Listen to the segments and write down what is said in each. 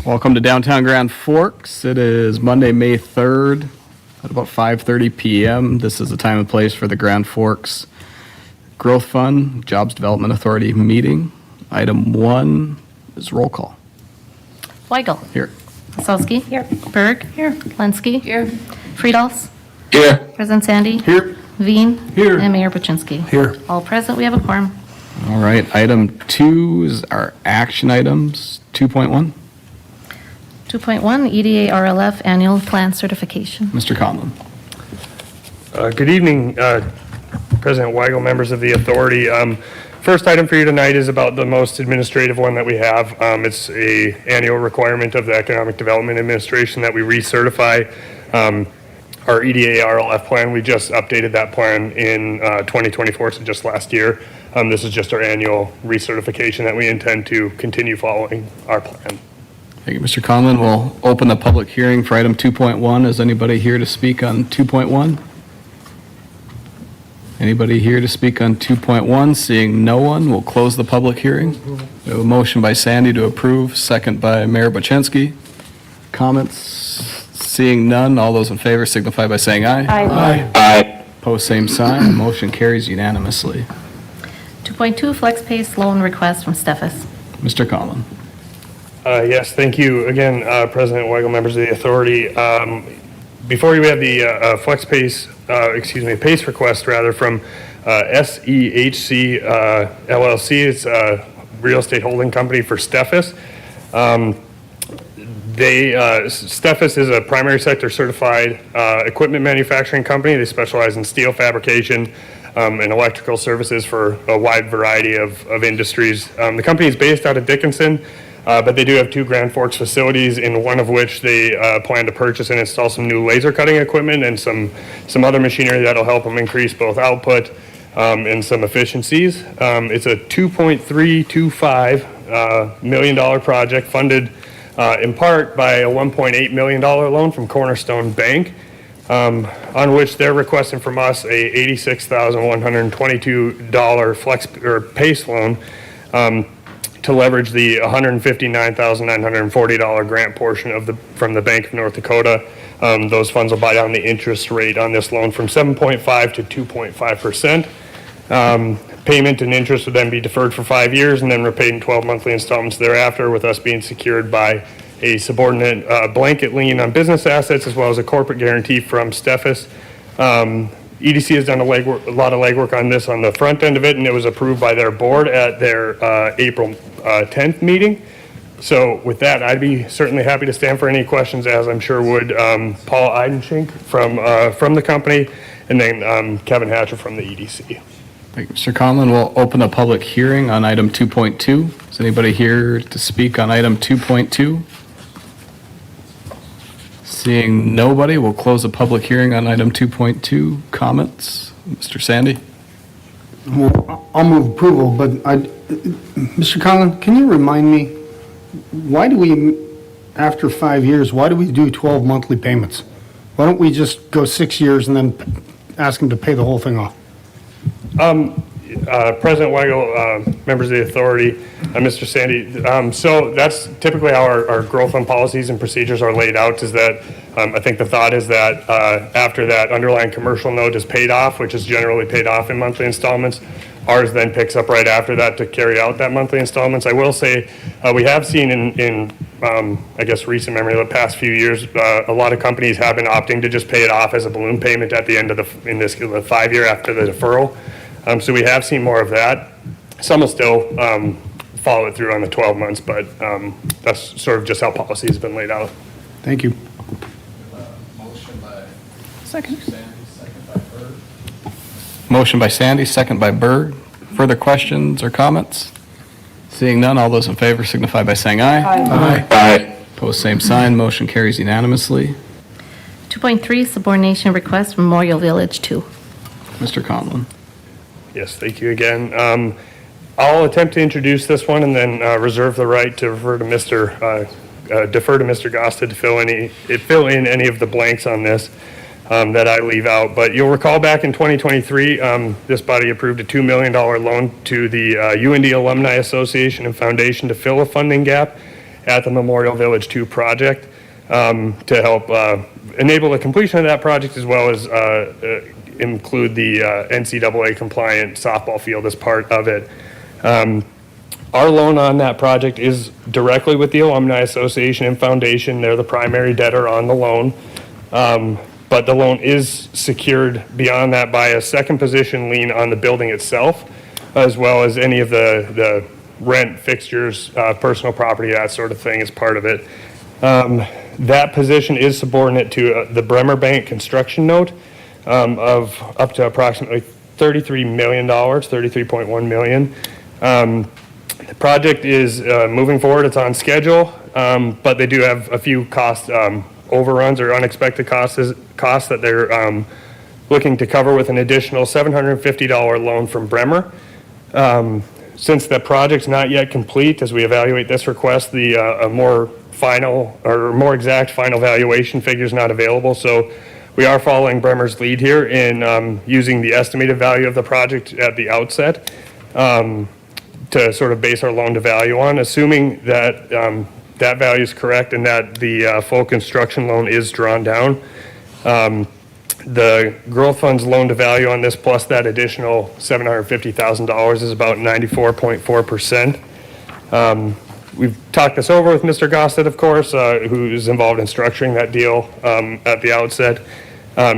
Welcome to downtown Grand Forks. It is Monday, May 3rd at about 5:30 p.m. This is the time and place for the Grand Forks Growth Fund Jobs Development Authority meeting. Item 1 is roll call. Weigel. Here. Osowski. Here. Berg. Here. Lenski. Here. Friedels. Here. President Sandy. Here. Veen. Here. And Mayor Buczynski. Here. All present. We have a quorum. All right. Item 2 is our action items. 2.1. 2.1 EDA RLF Annual Plan Certification. Mr. Conlon. Good evening, President Weigel, members of the authority. First item for you tonight is about the most administrative one that we have. It's a annual requirement of the Economic Development Administration that we recertify our EDA RLF plan. We just updated that plan in 2024, so just last year. This is just our annual recertification that we intend to continue following our plan. Thank you, Mr. Conlon. We'll open the public hearing for item 2.1. Is anybody here to speak on 2.1? Anybody here to speak on 2.1? Seeing no one, we'll close the public hearing. We have a motion by Sandy to approve, second by Mayor Buczynski. Comments? Seeing none, all those in favor signify by saying aye. Aye. Aye. Opposed, same sign. Motion carries unanimously. 2.2 FlexPace Loan Request from Steffes. Mr. Conlon. Yes, thank you again, President Weigel, members of the authority. Before you have the PACE request rather from SEHC LLC. It's a real estate holding company for Steffes. Steffes is a primary sector certified equipment manufacturing company. They specialize in steel fabrication and electrical services for a wide variety of industries. The company is based out of Dickinson. But they do have 2 Grand Forks facilities, in one of which they plan to purchase and install some new laser cutting equipment and some other machinery that'll help them increase both output and some efficiencies. It's a $2.325 million project funded in part by a $1.8 million loan from Cornerstone Bank, on which they're requesting from us a $86,122 flex or PACE loan to leverage the $159,940 grant portion from the Bank of North Dakota. Those funds will buy down the interest rate on this loan from 7.5 to 2.5%. Payment and interest would then be deferred for 5 years and then repaid in 12 monthly installments thereafter, with us being secured by a subordinate blanket lien on business assets as well as a corporate guarantee from Steffes. EDC has done a lot of legwork on this on the front end of it, and it was approved by their board at their April 10th meeting. So with that, I'd be certainly happy to stand for any questions, as I'm sure would Paul Eidenschink from the company, and then Kevin Hatcher from the EDC. Thank you, Mr. Conlon. We'll open a public hearing on item 2.2. Is anybody here to speak on item 2.2? Seeing nobody, we'll close the public hearing on item 2.2. Comments? Mr. Sandy? Well, I'll move approval, but Mr. Conlon, can you remind me, why do we, after 5 years, why do we do 12 monthly payments? Why don't we just go 6 years and then ask them to pay the whole thing off? President Weigel, members of the authority, Mr. Sandy, so that's typically how our growth fund policies and procedures are laid out, is that I think the thought is that after that underlying commercial note is paid off, which is generally paid off in monthly installments, ours then picks up right after that to carry out that monthly installments. I will say we have seen in I guess recent memory of the past few years, a lot of companies have been opting to just pay it off as a balloon payment at the end of the 5 year after the deferral. So we have seen more of that. Some will still follow it through on the 12 months, but that's sort of just how policy has been laid out. Thank you. Motion by Sandy, second by Berg. Motion by Sandy, second by Berg. Further questions or comments? Seeing none, all those in favor signify by saying aye. Aye. Aye. Opposed, same sign. Motion carries unanimously. 2.3 Subordination Request Memorial Village 2. Mr. Conlon. Yes, thank you again. I'll attempt to introduce this one and then reserve the right to defer to Mr. Gosta to fill in any of the blanks on this that I leave out. But you'll recall back in 2023, this body approved a $2 million loan to the UND Alumni Association and Foundation to fill a funding gap. at the Memorial Village 2 project to help enable the completion of that project, as well as include the NCAA compliant softball field as part of it. Our loan on that project is directly with the Alumni Association and Foundation. They're the primary debtor on the loan. But the loan is secured beyond that by a second position lien on the building itself, as well as any of the rent, fixtures, personal property, that sort of thing as part of it. That position is subordinate to the Bremer Bank construction note of up to approximately $33 million, $33.1 million. The project is moving forward. It's on schedule, but they do have a few cost overruns or unexpected costs that they're looking to cover with an additional $750 loan from Bremer. Since the project's not yet complete, as we evaluate this request, a more final or more exact final valuation figure is not available. So we are following Bremer's lead here in using the estimated value of the project at the outset to sort of base our loan to value on, assuming that that value is correct and that the full construction loan is drawn down. The growth fund's loan to value on this plus that additional $750,000 is about 94.4%. We've talked this over with Mr. Gossett, of course, who's involved in structuring that deal at the outset.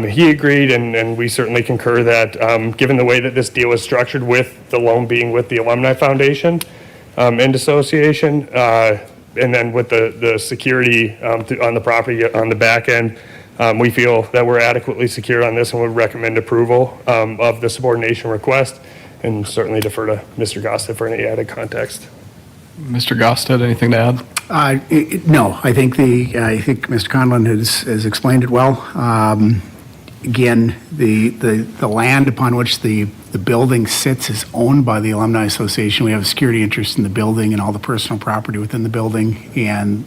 He agreed, and we certainly concur that given the way that this deal is structured with the loan being with the Alumni Foundation and Association, and then with the security on the property on the back end, we feel that we're adequately secured on this and would recommend approval of the subordination request, and certainly defer to Mr. Gossett for any added context. Mr. Gosted, anything to add? No, I think Mr. Conlon has explained it well. Again, the land upon which the building sits is owned by the Alumni Association. We have a security interest in the building and all the personal property within the building, and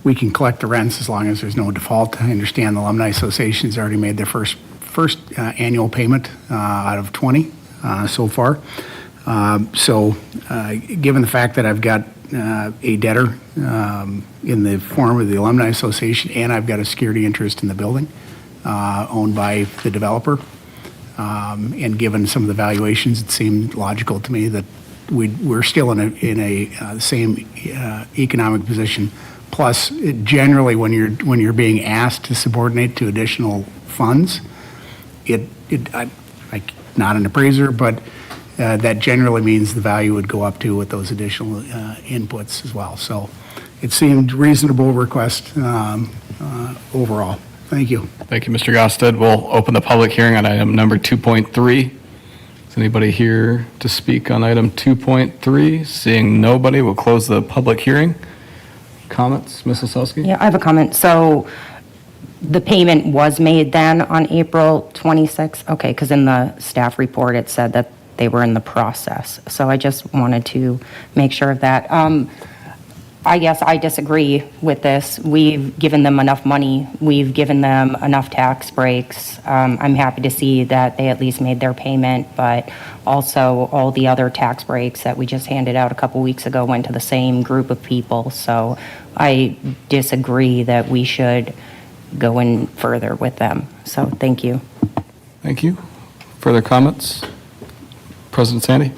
we can collect the rents as long as there's no default. I understand the Alumni Association has already made their first annual payment out of 20 so far. So given the fact that I've got a debtor in the form of the Alumni Association, and I've got a security interest in the building owned by the developer, and given some of the valuations, it seemed logical to me that we're still in a same economic position. Plus, generally, when you're being asked to subordinate to additional funds, I'm not an appraiser, but that generally means the value would go up too with those additional inputs as well. So it seemed reasonable request overall. Thank you. Thank you, Mr. Gosted. We'll open the public hearing on item number 2.3. Is anybody here to speak on item 2.3? Seeing nobody, we'll close the public hearing. Comments, Ms. Osowski? Yeah, I have a comment. So the payment was made then on April 26th? Okay, because in the staff report, it said that they were in the process. So I just wanted to make sure of that. I guess I disagree with this. We've given them enough money. We've given them enough tax breaks. I'm happy to see that they at least made their payment, but also all the other tax breaks that we just handed out a couple weeks ago went to the same group of people. So I disagree that we should go in further with them. So thank you. Thank you. Further comments? President Sandy?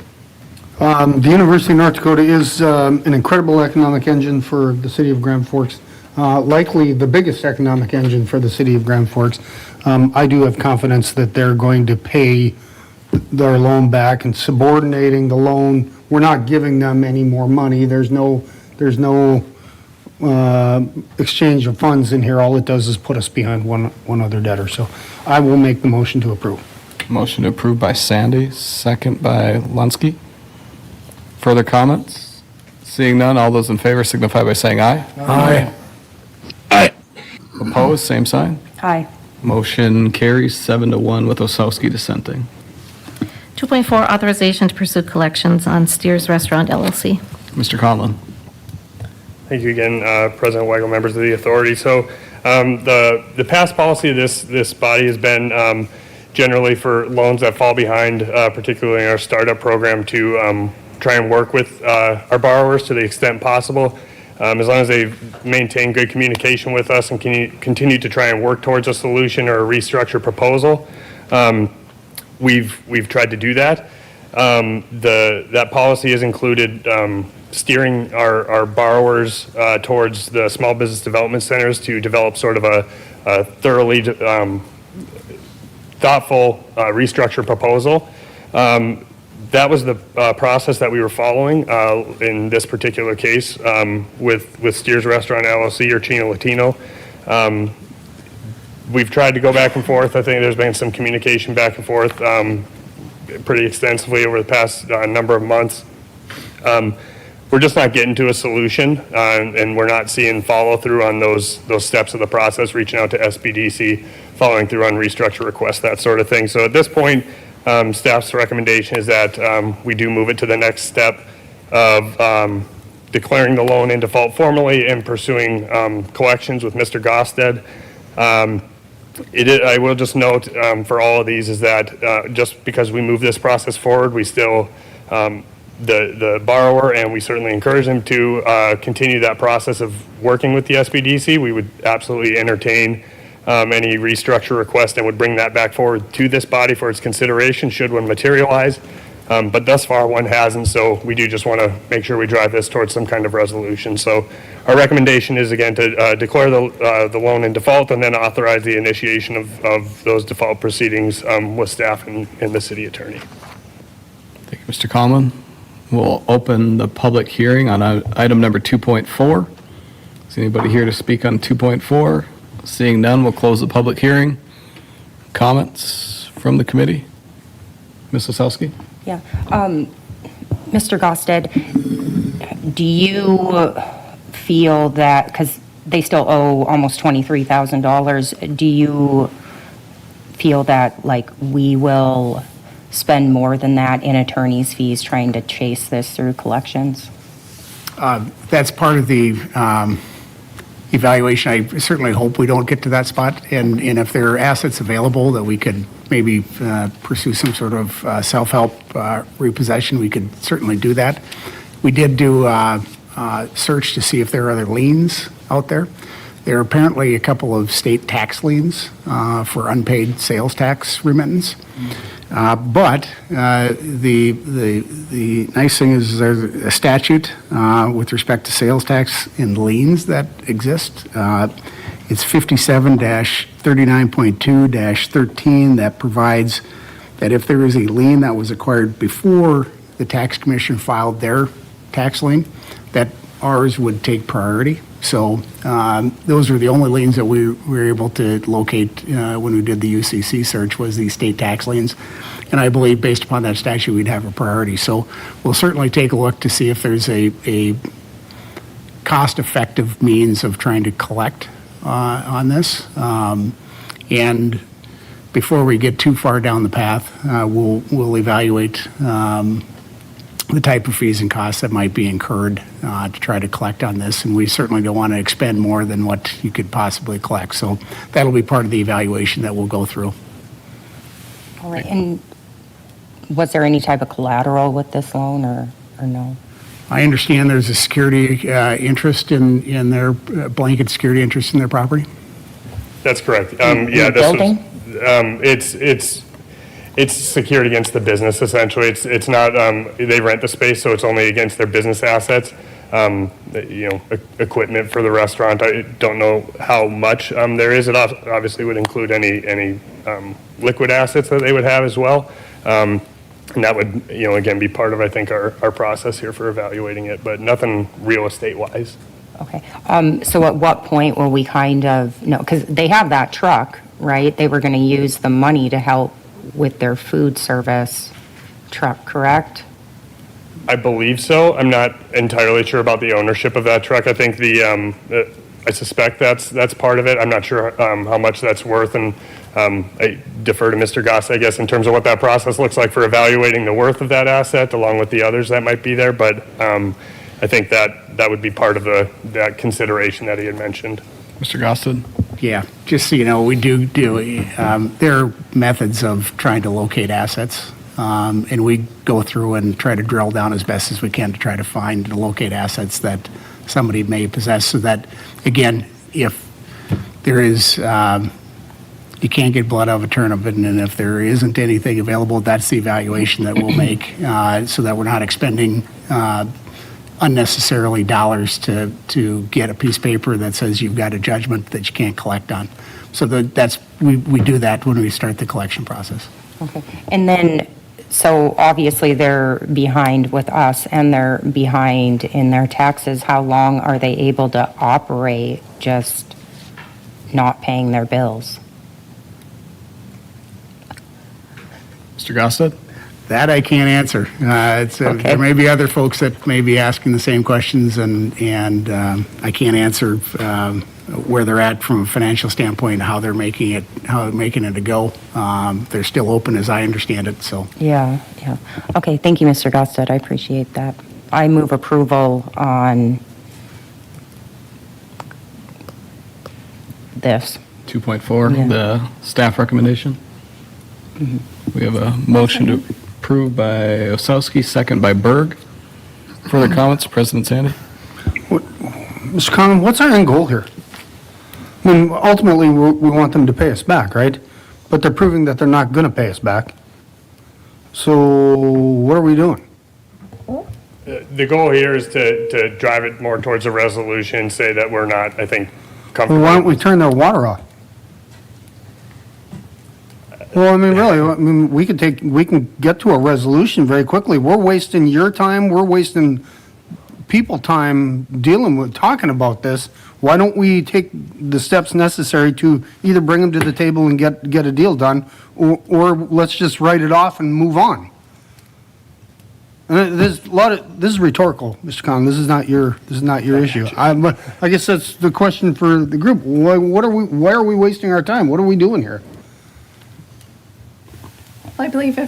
The University of North Dakota is an incredible economic engine for the city of Grand Forks, likely the biggest economic engine for the city of Grand Forks. I do have confidence that they're going to pay their loan back and subordinating the loan. We're not giving them any more money. There's no exchange of funds in here. All it does is put us behind one other debtor. So I will make the motion to approve. Motion to approve by Sandy, second by Lunsky. Further comments? Seeing none, all those in favor signify by saying aye. Aye. Aye. Opposed, same sign. Aye. Motion carries 7-1 with Osowski dissenting. 2.4, authorization to pursue collections on Steers Restaurant LLC. Mr. Conlon. Thank you again, President Weigel, members of the authority. So the past policy of this body has been generally for loans that fall behind, particularly in our startup program, to try and work with our borrowers to the extent possible. As long as they maintain good communication with us and continue to try and work towards a solution or a restructure proposal, we've tried to do that. That policy has included steering our borrowers towards the small business development centers to develop sort of a thoroughly thoughtful restructure proposal. That was the process that we were following in this particular case with Steers Restaurant LLC or Chino Latino. We've tried to go back and forth. I think there's been some communication back and forth pretty extensively over the past number of months. We're just not getting to a solution, and we're not seeing follow through on those steps of the process, reaching out to SBDC, following through on restructure requests, that sort of thing. So at this point, staff's recommendation is that we do move it to the next step of declaring the loan in default formally and pursuing collections with Mr. Gosted. I will just note for all of these is that just because we move this process forward, we still, the borrower, and we certainly encourage them to continue that process of working with the SBDC. We would absolutely entertain any restructure request and would bring that back forward to this body for its consideration should one materialize. But thus far one hasn't, so we do just want to make sure we drive this towards some kind of resolution. So our recommendation is again to declare the loan in default and then authorize the initiation of those default proceedings with staff and the city attorney. Thank you, Mr. Conlon. We'll open the public hearing on item number 2.4. Is anybody here to speak on 2.4? Seeing none, we'll close the public hearing. Comments from the committee? Ms. Osowski? Yeah. Mr. Gosted, do you feel that, because they still owe almost $23,000, do you feel that, like, we will spend more than that in attorney's fees trying to chase this through collections? That's part of the evaluation. I certainly hope we don't get to that spot. And if there are assets available that we could maybe pursue some sort of self-help repossession, we could certainly do that. We did do a search to see if there are other liens out there. There are apparently a couple of state tax liens for unpaid sales tax remittance. But the nice thing is there's a statute with respect to sales tax and liens that exist. It's 57-39.2-13 that provides that if there is a lien that was acquired before the tax commission filed their tax lien, that ours would take priority. So those are the only liens that we were able to locate when we did the UCC search, was the state tax liens. And I believe based upon that statute, we'd have a priority. So we'll certainly take a look to see if there's a cost-effective means of trying to collect on this. And before we get too far down the path, we'll evaluate the type of fees and costs that might be incurred to try to collect on this. And we certainly don't want to expend more than what you could possibly collect. So that'll be part of the evaluation that we'll go through. All right. And was there any type of collateral with this loan or no? I understand there's a security interest in their blanket security interest in their property. That's correct. In Yeah, the building? It's secured against the business, essentially. It's not, they rent the space, so it's only against their business assets. Equipment for the restaurant. I don't know how much there is. It obviously would include any liquid assets that they would have as well. And that would, again, be part of, I think, our process here for evaluating it, but nothing real estate-wise. Okay. So at what point will we kind of know, because they have that truck, right? They were going to use the money to help with their food service truck, correct? I believe so. I'm not entirely sure about the ownership of that truck. I think I suspect that's part of it. I'm not sure how much that's worth, and I defer to Mr. Goss, I guess, in terms of what that process looks like for evaluating the worth of that asset along with the others that might be there. But I think that would be part of that consideration that he had mentioned. Mr. Gostin? Yeah, just so you know, we do there are methods of trying to locate assets, and we go through and try to drill down as best as we can to try to find and locate assets that somebody may possess, so that, again, if there is, you can't get blood out of a turnip, and if there isn't anything available, that's the evaluation that we'll make, so that we're not expending unnecessarily dollars to get a piece of paper that says you've got a judgment that you can't collect on. So we do that when we start the collection process. Okay. And then, so obviously they're behind with us and they're behind in their taxes. How long are they able to operate just not paying their bills? Mr. Gossett? That I can't answer. Okay. There may be other folks that may be asking the same questions, and I can't answer where they're at from a financial standpoint, how they're making it a go. They're still open, as I understand it. So Yeah. Okay, thank you, Mr. Gossett. I appreciate that. I move approval on this. 2.4, Yeah. the staff recommendation. We have a motion to approve by Osowski, second by Berg. Further comments, President Sandy? Mr. Conlon, what's our end goal here? I mean, ultimately, we want them to pay us back, right? But they're proving that they're not going to pay us back. So what are we doing? The goal here is to drive it more towards a resolution, say that we're not, I think, Well, comfortable. why don't we turn their water off? Well, I mean, really, I mean, we can get to a resolution very quickly. We're wasting your time, we're wasting people time dealing with, talking about this. Why don't we take the steps necessary to either bring them to the table and get a deal done, or let's just write it off and move on? And there's a lot of, this is rhetorical, Mr. Conlon, this is not your issue. I guess that's the question for the group. Why are we wasting our time? What are we doing here? I believe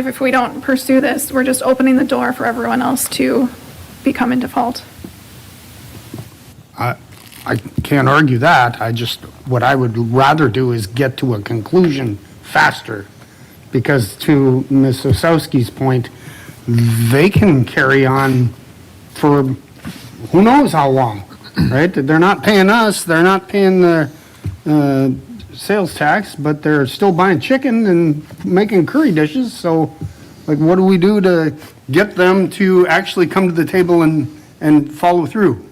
if we don't pursue this, we're just opening the door for everyone else to become in default. I can't argue that. What I would rather do is get to a conclusion faster. Because to Ms. Osowski's point, they can carry on for who knows how long, right? They're not paying us, they're not paying the sales tax, but they're still buying chicken and making curry dishes. So, like, what do we do to get them to actually come to the table and follow through?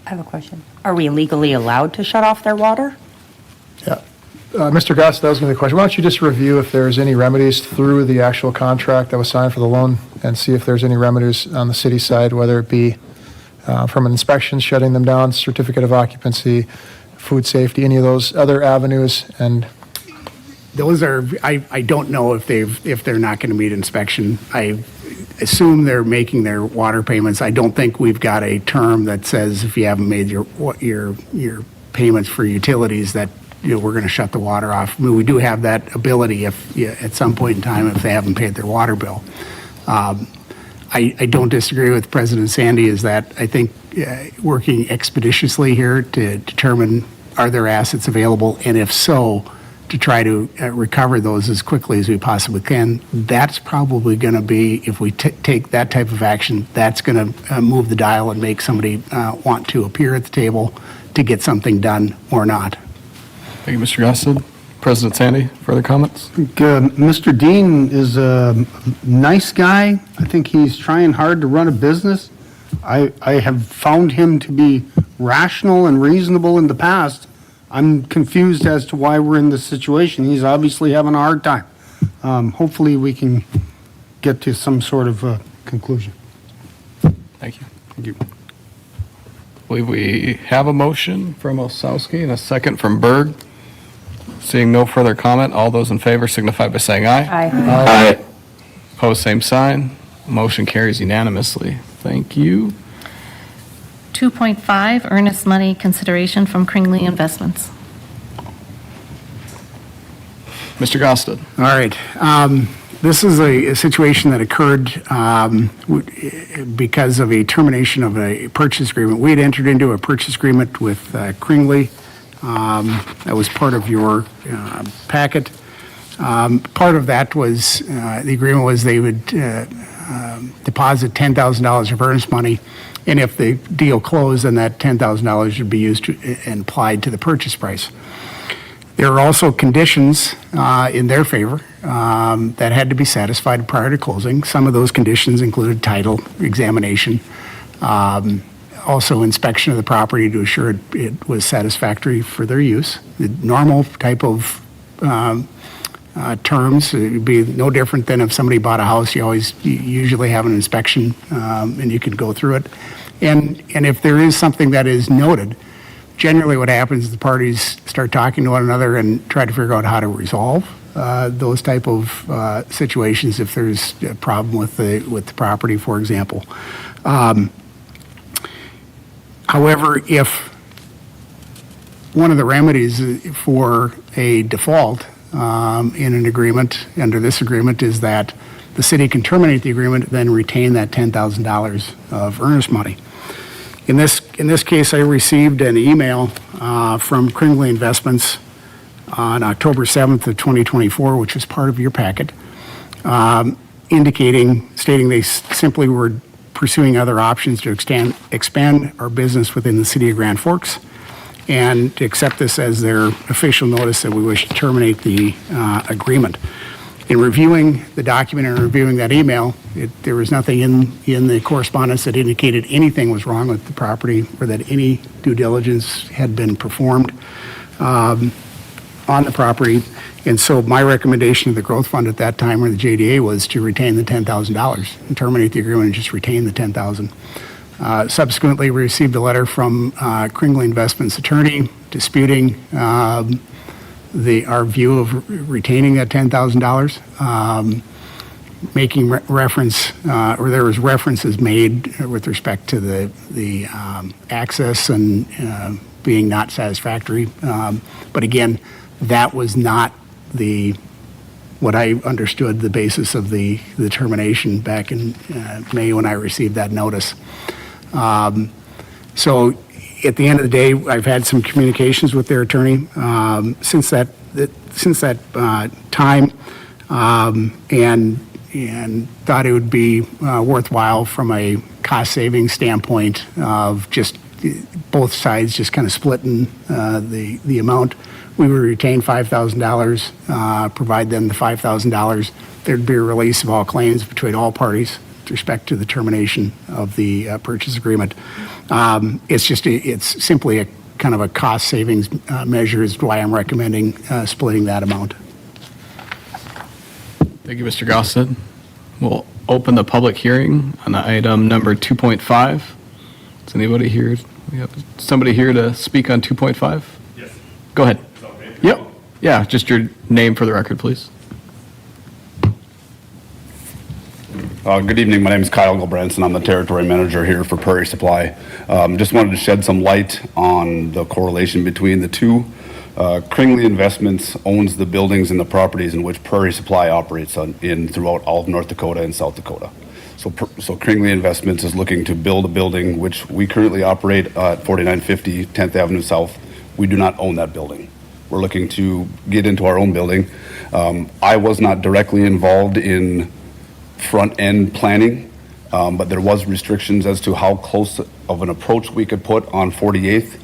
I have a question. Are we legally allowed to shut off their water? Yeah. Mr. Goss, that was going to be the question. Why don't you just review if there's any remedies through the actual contract that was signed for the loan and see if there's any remedies on the city side, whether it be from an inspection, shutting them down, certificate of occupancy, food safety, any of those other avenues. And those are, I don't know if they're not going to meet inspection. I assume they're making their water payments. I don't think we've got a term that says if you haven't made your payments for utilities that we're going to shut the water off. I mean, we do have that ability if at some point in time if they haven't paid their water bill. I don't disagree with President Sandy is that I think working expeditiously here to determine are there assets available, and if so, to try to recover those as quickly as we possibly can. That's probably going to be, if we take that type of action, that's going to move the dial and make somebody want to appear at the table to get something done or not. Thank you, Mr. Gossett. President Sandy, further comments? Mr. Dean is a nice guy. I think he's trying hard to run a business. I have found him to be rational and reasonable in the past. I'm confused as to why we're in this situation. He's obviously having a hard time. Hopefully, we can get to some sort of conclusion. Thank you. Thank you. I believe we have a motion from Osowski and a second from Berg. Seeing no further comment, all those in favor signify by saying aye. Aye. Opposed, same sign. Motion carries unanimously. Thank you. 2.5, earnest money consideration from Kringley Investments. Mr. Gossett. All right. This is a situation that occurred because of a termination of a purchase agreement. We had entered into a purchase agreement with Kringley. That was part of your packet. Part of that was, the agreement was they would deposit $10,000 of earnest money, and if the deal closed, then that $10,000 would be used and applied to the purchase price. There are also conditions in their favor that had to be satisfied prior to closing. Some of those conditions included title, examination, also inspection of the property to assure it was satisfactory for their use. The normal type of terms, it would be no different than if somebody bought a house. You usually have an inspection, and you can go through it. And if there is something that is noted, generally what happens is the parties start talking to one another and try to figure out how to resolve those type of situations if there's a problem with the property, for example. However, if one of the remedies for a default in an agreement, under this agreement, is that the city can terminate the agreement, then retain that $10,000 of earnest money. In this case, I received an email from Kringley Investments on October 7th of 2024, which was part of your packet, stating they simply were pursuing other options to expand our business within the city of Grand Forks, and to accept this as their official notice that we wish to terminate the agreement. In reviewing the document and reviewing that email, there was nothing in the correspondence that indicated anything was wrong with the property or that any due diligence had been performed on the property. And so my recommendation to the Growth Fund at that time, or the JDA, was to retain the $10,000 and terminate the agreement and just retain the $10,000. Subsequently, we received a letter from Kringley Investments attorney disputing our view of retaining that $10,000, making reference, or there was references made with respect to the access and being not satisfactory. But again, that was not what I understood the basis of the termination back in May when I received that notice. So at the end of the day, I've had some communications with their attorney since that time, and thought it would be worthwhile from a cost saving standpoint of just both sides just kind of splitting the amount. We would retain $5,000, provide them the $5,000. There'd be a release of all claims between all parties with respect to the termination of the purchase agreement. It's simply a kind of a cost savings measure is why I'm recommending splitting that amount. Thank you, Mr. Gossett. We'll open the public hearing on item number 2.5. Is anybody here? We have somebody here to speak on 2.5? Yes. Go ahead. Is that okay? Yep. Yeah, just your name for the record, please. Good evening. My name is Kyle Gilbranson. I'm the territory manager here for Prairie Supply. Just wanted to shed some light on the correlation between the two. Kringley Investments owns the buildings and the properties in which Prairie Supply operates throughout all of North Dakota and South Dakota. So Kringley Investments is looking to build a building which we currently operate at 4950 10th Avenue South. We do not own that building. We're looking to get into our own building. I was not directly involved in front-end planning, but there was restrictions as to how close of an approach we could put on 48th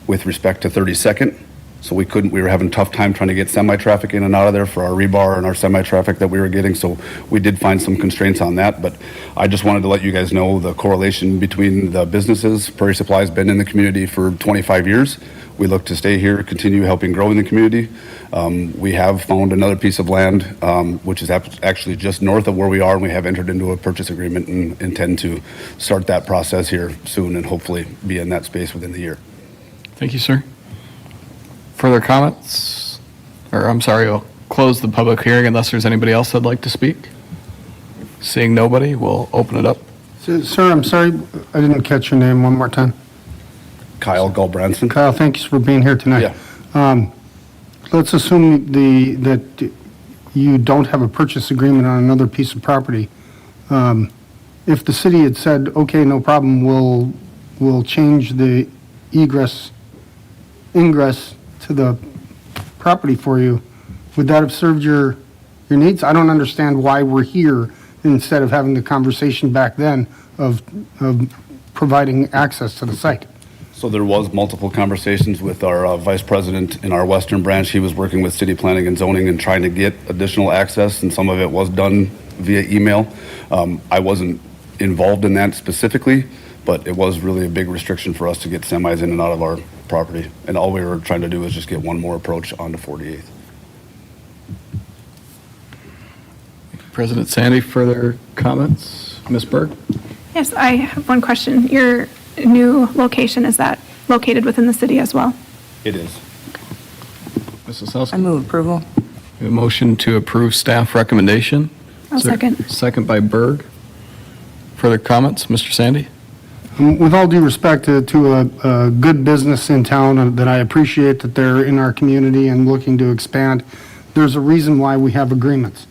with respect to 32nd. So we were having a tough time trying to get semi-traffic in and out of there for our rebar and our semi-traffic that we were getting. So we did find some constraints on that, but I just wanted to let you guys know the correlation between the businesses. Prairie Supply has been in the community for 25 years. We look to stay here, continue helping grow in the community. We have found another piece of land, which is actually just north of where we are, and we have entered into a purchase agreement and intend to start that process here soon and hopefully be in that space within the year. Thank you, sir. Further comments? Or I'm sorry, I'll close the public hearing unless there's anybody else that'd like to speak. Seeing nobody, we'll open it up. Sir, I'm sorry, I didn't catch your name one more time. Kyle Gulbranson. Kyle, thanks for being here tonight. Yeah. Let's assume that you don't have a purchase agreement on another piece of property. If the city had said, okay, no problem, we'll change the ingress to the property for you, would that have served your needs? I don't understand why we're here instead of having the conversation back then of providing access to the site. So there was multiple conversations with our vice president in our western branch. He was working with city planning and zoning and trying to get additional access, and some of it was done via email. I wasn't involved in that specifically, but it was really a big restriction for us to get semis in and out of our property. And all we were trying to do was just get one more approach onto 48th. President Sandy, further comments? Ms. Berg? Yes, I have one question. Your new location, is that located within the city as well? It is. Mrs. Helsky? I move approval. We have a motion to approve staff recommendation. I'll Is there- second. Second by Berg. Further comments? Mr. Sandy? With all due respect to a good business in town that I appreciate that they're in our community and looking to expand, there's a reason why we have agreements.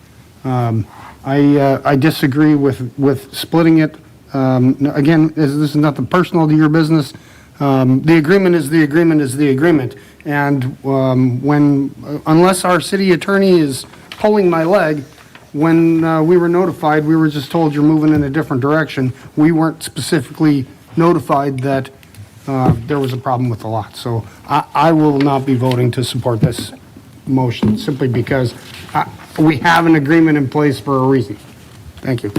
I disagree with splitting it. Again, this is nothing personal to your business. The agreement is the agreement is the agreement. And unless our city attorney is pulling my leg, when we were notified, we were just told you're moving in a different direction. We weren't specifically notified that there was a problem with the lot. So I will not be voting to support this motion simply because we have an agreement in place for a reason. Thank you.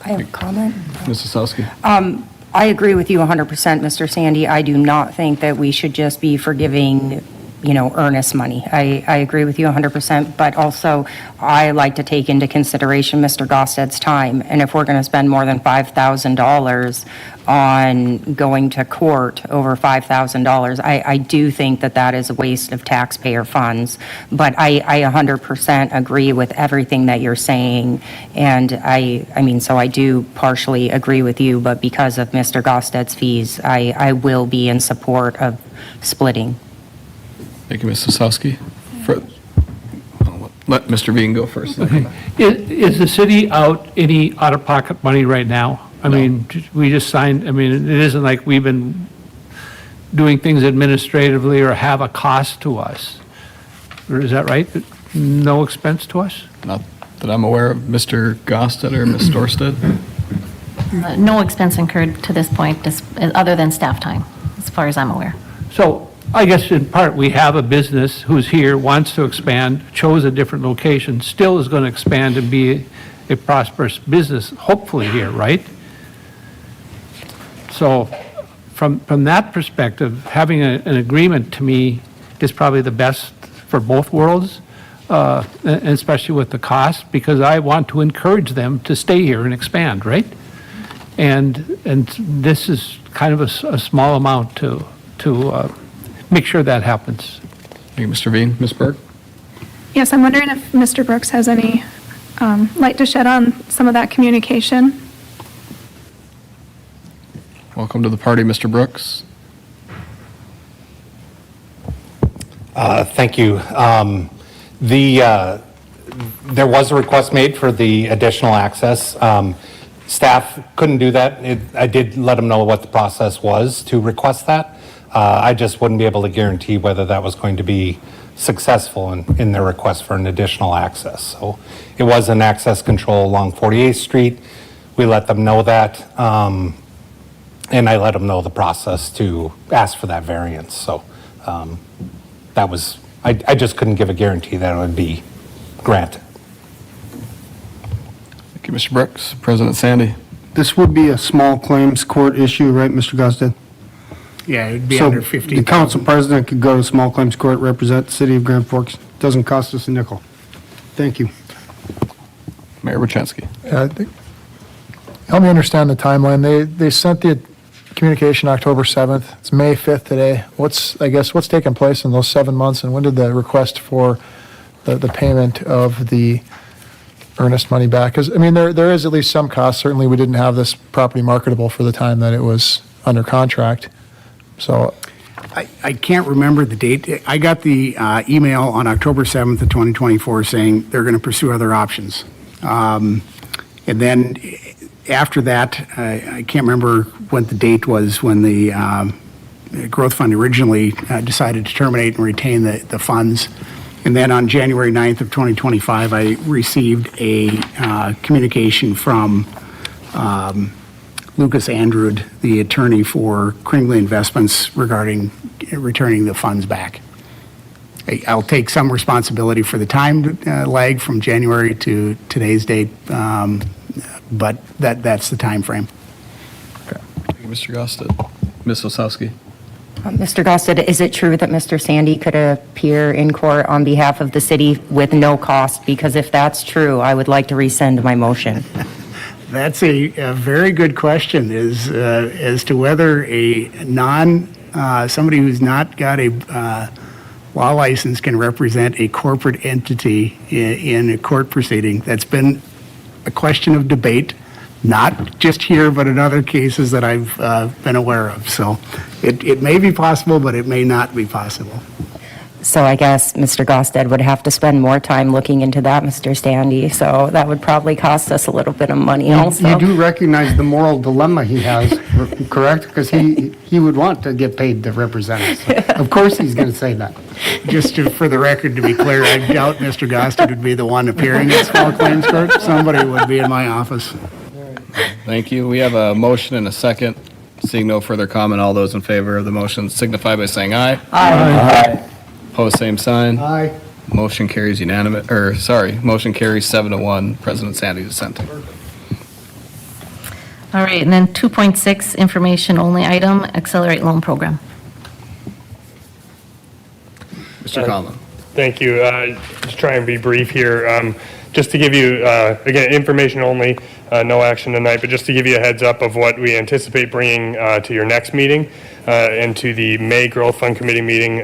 I have a comment. Mrs. Helsky? I agree with you 100%, Mr. Sandy. I do not think that we should just be forgiving, earnest money. I agree with you 100%, but also I like to take into consideration Mr. Gosted's time. And if we're going to spend more than $5,000 on going to court over $5,000, I do think that is a waste of taxpayer funds. But I 100% agree with everything that you're saying. And so I do partially agree with you, but because of Mr. Gosted's fees, I will be in support of splitting. Thank you, Mrs. Helsky. Let Mr. Bean go first. Is the city out any out-of-pocket money right now? I mean, we just signed, it isn't like we've been doing things administratively or have a cost to us. Or is that right? No expense to us? Not that I'm aware of. Mr. Gosted or Ms. Storsted? No expense incurred to this point, other than staff time, as far as I'm aware. So I guess in part, we have a business who's here, wants to expand, chose a different location, still is going to expand and be a prosperous business, hopefully here, right? So from that perspective, having an agreement to me is probably the best for both worlds, and especially with the cost, because I want to encourage them to stay here and expand, right? And this is kind of a small amount to make sure that happens. Thank you, Mr. Bean. Ms. Berg? Yes, I'm wondering if Mr. Brooks has any light to shed on some of that communication. Welcome to the party, Mr. Brooks. Thank you. There was a request made for the additional access. Staff couldn't do that. I did let them know what the process was to request that. I just wouldn't be able to guarantee whether that was going to be successful in their request for an additional access. So it was an access control along 48th Street. We let them know that. And I let them know the process to ask for that variance. So that was, I just couldn't give a guarantee that it would be granted. Thank you, Mr. Brooks. President Sandy? This would be a small claims court issue, right, Mr. Gosted? Yeah, it'd be So under 50. the council president could go to small claims court, represent the city of Grand Forks. Doesn't cost us a nickel. Thank you. Mayor Wojciechowski? Help me understand the timeline. They sent the communication October 7th. It's May 5th today. What's taken place in those 7 months, and when did the request for the payment of the earnest money back? Because, there is at least some cost. Certainly, we didn't have this property marketable for the time that it was under contract. So I can't remember the date. I got the email on October 7th of 2024 saying they're going to pursue other options. And then after that, I can't remember what the date was when the Growth Fund originally decided to terminate and retain the funds. And then on January 9th of 2025, I received a communication from Lucas Andrud, the attorney for Kringley Investments, regarding returning the funds back. I'll take some responsibility for the time lag from January to today's date, but that's the time frame. Thank you, Mr. Gosted. Ms. Osowski. Mr. Gosted, is it true that Mr. Sandy could appear in court on behalf of the city with no cost? Because if that's true, I would like to rescind my motion. That's a very good question, as to whether somebody who's not got a law license can represent a corporate entity in a court proceeding. That's been a question of debate, not just here, but in other cases that I've been aware of. So it may be possible, but it may not be possible. So I guess Mr. Gosted would have to spend more time looking into that, Mr. Sandy. So that would probably cost us a little bit of money also. You do recognize the moral dilemma he has, correct? Because he would want to get paid to represent us. Of course he's going to say that. Just for the record, to be clear, I doubt Mr. Gosted would be the one appearing at small claims court. Somebody would be in my office. Thank you. We have a motion and a second. Seeing no further comment, all those in favor of the motion signify by saying aye. Aye. Opposed, same sign. Aye. Motion carries motion carries 7-1. President Sandy dissenting. All right, and then 2.6, information only item, accelerate loan program. Mr. Conlon. Thank you. Just try and be brief here. Just to give you, again, information only, no action tonight, but just to give you a heads up of what we anticipate bringing to your next meeting and to the May Growth Fund Committee meeting.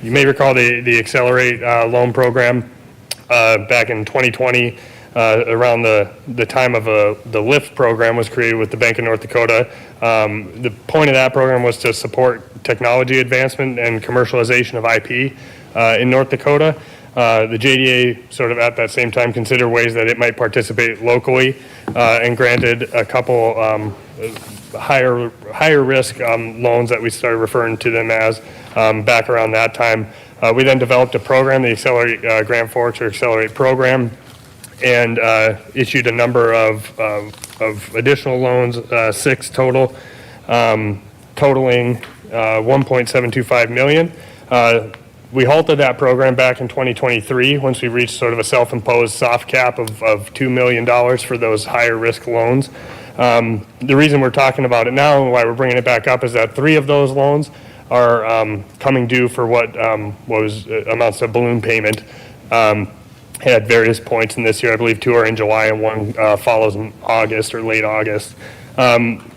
You may recall the Accelerate loan program back in 2020, around the time of the LIFT program was created with the Bank of North Dakota. The point of that program was to support technology advancement and commercialization of IP in North Dakota. The JDA sort of at that same time considered ways that it might participate locally and granted a couple higher risk loans that we started referring to them as back around that time. We then developed a program, the Accelerate Grand Forks or Accelerate program, and issued a number of additional loans, 6 total, totaling $1.725 million. We halted that program back in 2023 once we reached sort of a self-imposed soft cap of $2 million for those higher risk loans. The reason we're talking about it now and why we're bringing it back up is that 3 of those loans are coming due for what amounts to a balloon payment at various points in this year. I believe 2 are in July and 1 follows in August or late August.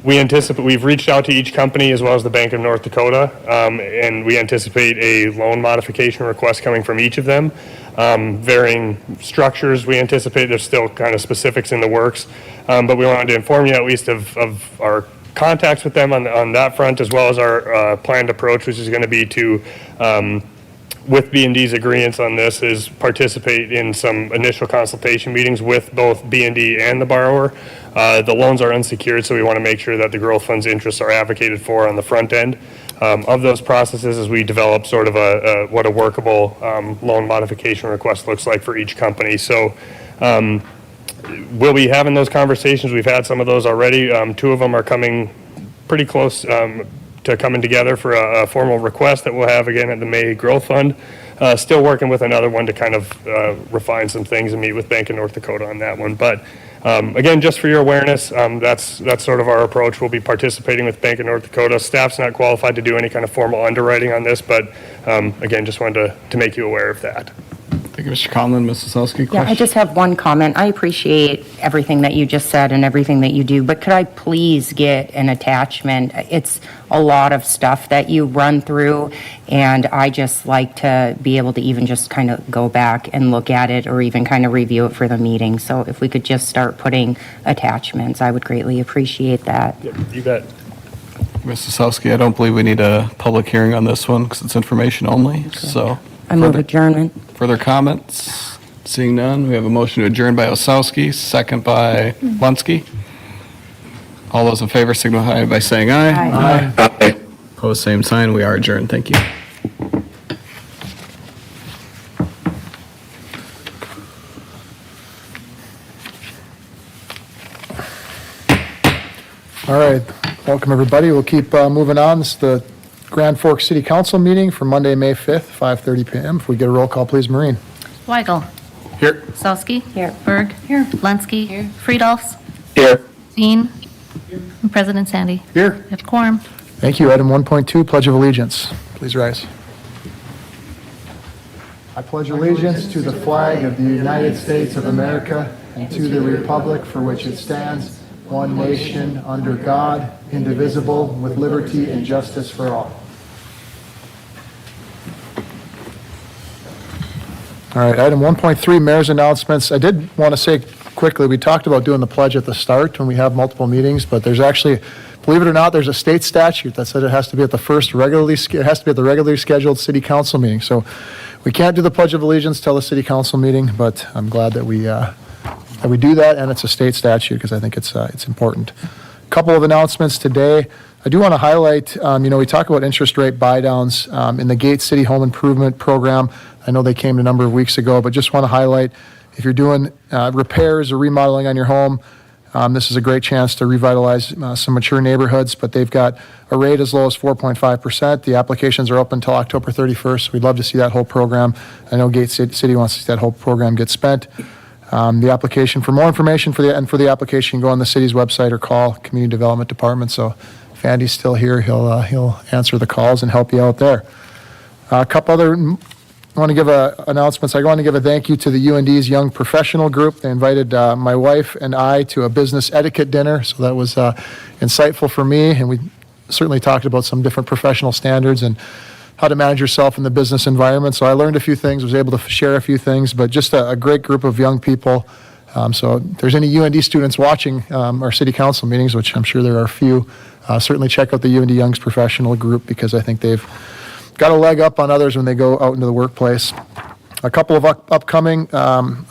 We've reached out to each company as well as the Bank of North Dakota, and we anticipate a loan modification request coming from each of them. Varying structures, we anticipate there's still kind of specifics in the works, but we wanted to inform you at least of our contacts with them on that front, as well as our planned approach, which is going to be to, with B&D's agreements on this, is participate in some initial consultation meetings with both B&D and the borrower. The loans are unsecured, so we want to make sure that the growth fund's interests are advocated for on the front end of those processes as we develop sort of what a workable loan modification request looks like for each company. So we'll be having those conversations. We've had some of those already. 2 of them are coming pretty close to coming together for a formal request that we'll have again at the May Growth Fund. Still working with another one to kind of refine some things and meet with Bank of North Dakota on that one. But again, just for your awareness, that's sort of our approach. We'll be participating with Bank of North Dakota. Staff's not qualified to do any kind of formal underwriting on this, but again, just wanted to make you aware of that. Thank you, Mr. Conlon. Ms. Osowski, Yeah, I just have one comment. I appreciate everything that you just said and everything that you do, but could I please get an attachment? It's a lot of stuff that you run through, and I just like to be able to even just kind of go back and look at it or even kind of review it for the meeting. So if we could just start putting attachments, I would greatly appreciate that. Yep, you bet. Ms. Osowski, I don't believe we need a public hearing on this one because it's information only, so. I move adjournment. Further comments? Seeing none, we have a motion to adjourn by Osowski, second by Lunsky. All those in favor signify by saying aye. Aye. Opposed, same sign. We are adjourned. Thank you. All right, welcome everybody. We'll keep moving on. This is the Grand Forks City Council meeting for Monday, May 5th, 5:30 PM. If we get a roll call, please, Maureen. Weigel. Here. Sosky. Here. Berg. Here. Lensky. Here. Friedolfs. Here. Dean. And President Sandy. Here. We have quorum. Thank you. Item 1.2, Pledge of Allegiance. Please rise. I pledge allegiance to the flag of the United States of America and to the republic for which it stands, one nation, under God, indivisible, with liberty and justice for all. All right, item 1.3, Mayor's announcements. I did want to say quickly, we talked about doing the pledge at the start when we have multiple meetings, but there's actually, believe it or not, there's a state statute that said it has to be at the regularly scheduled city council meeting. So we can't do the Pledge of Allegiance till the city council meeting, but I'm glad that we do that, and it's a state statute because I think it's important. A couple of announcements today. I do want to highlight, we talk about interest rate buy-downs in the Gate City Home Improvement Program. I know they came a number of weeks ago, but just want to highlight, if you're doing repairs or remodeling on your home, this is a great chance to revitalize some mature neighborhoods, but they've got a rate as low as 4.5%. The applications are open until October 31st. We'd love to see that whole program. I know Gate City wants to see that whole program get spent. The application, for more information for the application, go on the city's website or call Community Development Department. So if Andy's still here, he'll answer the calls and help you out there. A couple other announcements. I want to give a thank you to the UND's Young Professional Group. They invited my wife and I to a business etiquette dinner, so that was insightful for me, and we certainly talked about some different professional standards and how to manage yourself in the business environment. So I learned a few things, was able to share a few things, but just a great group of young people. So if there's any UND students watching our city council meetings, which I'm sure there are a few, certainly check out the UND Young's Professional Group because I think they've got a leg up on others when they go out into the workplace. A couple of upcoming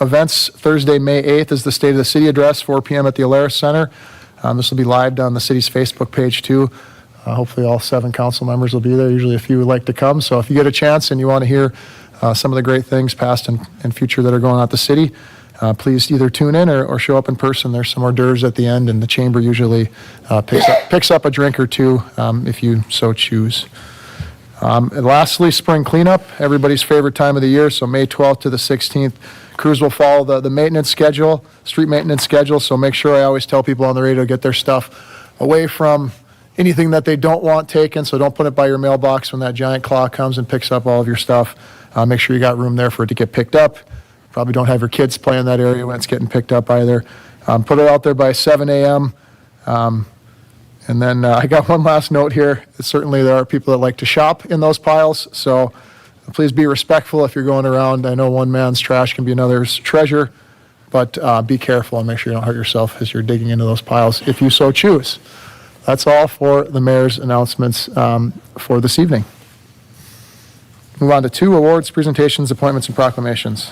events. Thursday, May 8th is the State of the City Address, 4 p.m. at the Alaris Center. This will be live on the city's Facebook page too. Hopefully all 7 council members will be there. Usually a few would like to come. So if you get a chance and you want to hear some of the great things past and future that are going on at the city, please either tune in or show up in person. There's some hors d'oeuvres at the end, and the chamber usually picks up a drink or two if you so choose. And lastly, spring cleanup, everybody's favorite time of the year. So May 12th to the 16th, crews will follow the maintenance schedule, street maintenance schedule. So make sure I always tell people on the radio to get their stuff away from anything that they don't want taken. So don't put it by your mailbox when that giant claw comes and picks up all of your stuff. Make sure you got room there for it to get picked up. Probably don't have your kids play in that area when it's getting picked up either. Put it out there by 7 a.m. And then I got one last note here. Certainly there are people that like to shop in those piles, so please be respectful if you're going around. I know one man's trash can be another's treasure, but be careful and make sure you don't hurt yourself as you're digging into those piles if you so choose. That's all for the mayor's announcements for this evening. Move on to 2, awards, presentations, appointments, and proclamations.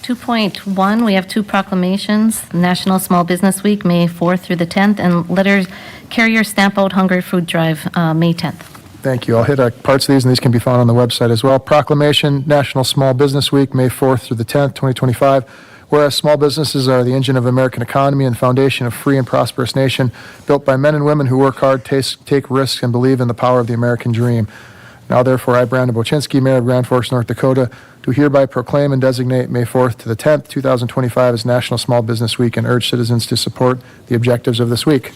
2.1, we have 2 proclamations. National Small Business Week, May 4th through the 10th, and Letter Carrier Stamp Out Hunger Food Drive, May 10th. Thank you. I'll hit parts of these, and these can be found on the website as well. Proclamation, National Small Business Week, May 4th through the 10th, 2025. Whereas small businesses are the engine of American economy and foundation of free and prosperous nation, built by men and women who work hard, take risks, and believe in the power of the American dream. Now, therefore, I, Brandon Boczynski, Mayor of Grand Forks, North Dakota, do hereby proclaim and designate May 4th to the 10th, 2025 as National Small Business Week and urge citizens to support the objectives of this week.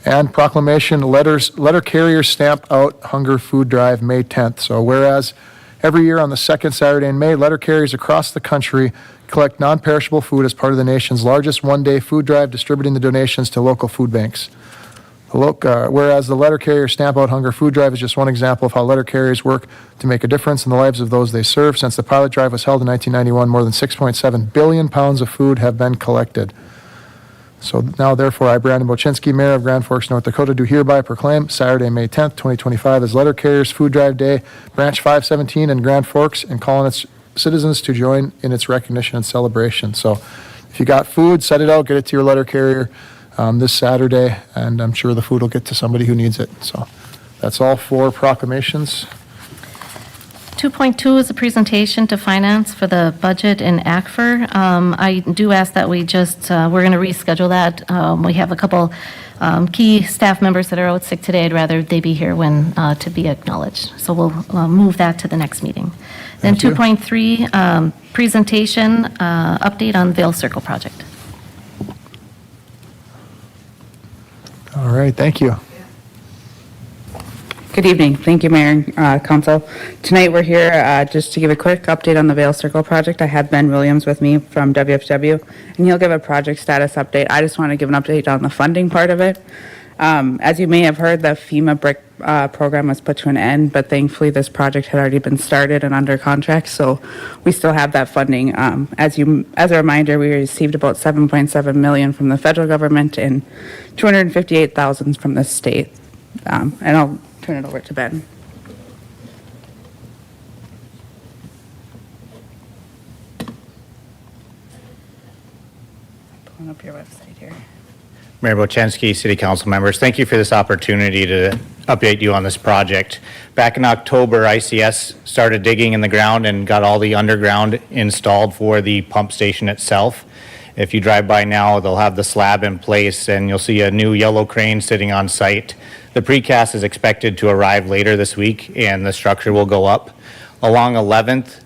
And proclamation, letter carrier stamp out hunger food drive, May 10th. So whereas every year on the second Saturday in May, letter carriers across the country collect non-perishable food as part of the nation's largest one-day food drive, distributing the donations to local food banks. Whereas the letter carrier stamp out hunger food drive is just one example of how letter carriers work to make a difference in the lives of those they serve. Since the pilot drive was held in 1991, more than 6.7 billion pounds of food have been collected. So now, therefore, I, Brandon Boczynski, Mayor of Grand Forks, North Dakota, do hereby proclaim Saturday, May 10th, 2025 as Letter Carriers Food Drive Day, Branch 517 in Grand Forks, and calling its citizens to join in its recognition and celebration. So if you got food, set it out, get it to your letter carrier this Saturday, and I'm sure the food will get to somebody who needs it. So that's all for proclamations. 2.2 is a presentation to finance for the budget in ACFR. I do ask that we just, we're going to reschedule that. We have a couple key staff members that are out sick today. I'd rather they be here when to be acknowledged. So we'll move that to the next meeting. Then Thank you. 2.3, presentation, update on Vail Circle project. All right, thank you. Good evening. Thank you, Mayor and Council. Tonight, we're here just to give a quick update on the Vail Circle project. I have Ben Williams with me from WFW, and he'll give a project status update. I just want to give an update on the funding part of it. As you may have heard, the FEMA BRIC program was put to an end, but thankfully, this project had already been started and under contract, so we still have that funding. As a reminder, we received about $7.7 million from the federal government and $258,000 from the state. And I'll turn it over to Ben. Pulling up your website here. Mayor Bochansky, City Council members, thank you for this opportunity to update you on this project. Back in October, ICS started digging in the ground and got all the underground installed for the pump station itself. If you drive by now, they'll have the slab in place and you'll see a new yellow crane sitting on site. The precast is expected to arrive later this week and the structure will go up. Along 11th,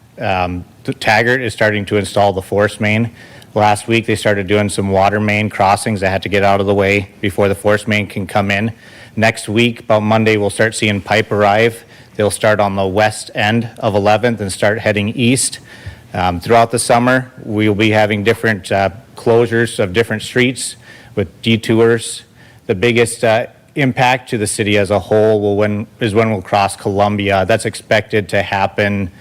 Taggart is starting to install the force main. Last week, they started doing some water main crossings that had to get out of the way before the force main can come in. Next week, about Monday, we'll start seeing pipe arrive. They'll start on the west end of 11th and start heading east. Throughout the summer, we'll be having different closures of different streets with detours. The biggest impact to the city as a whole is when we'll cross Columbia. That's expected to happen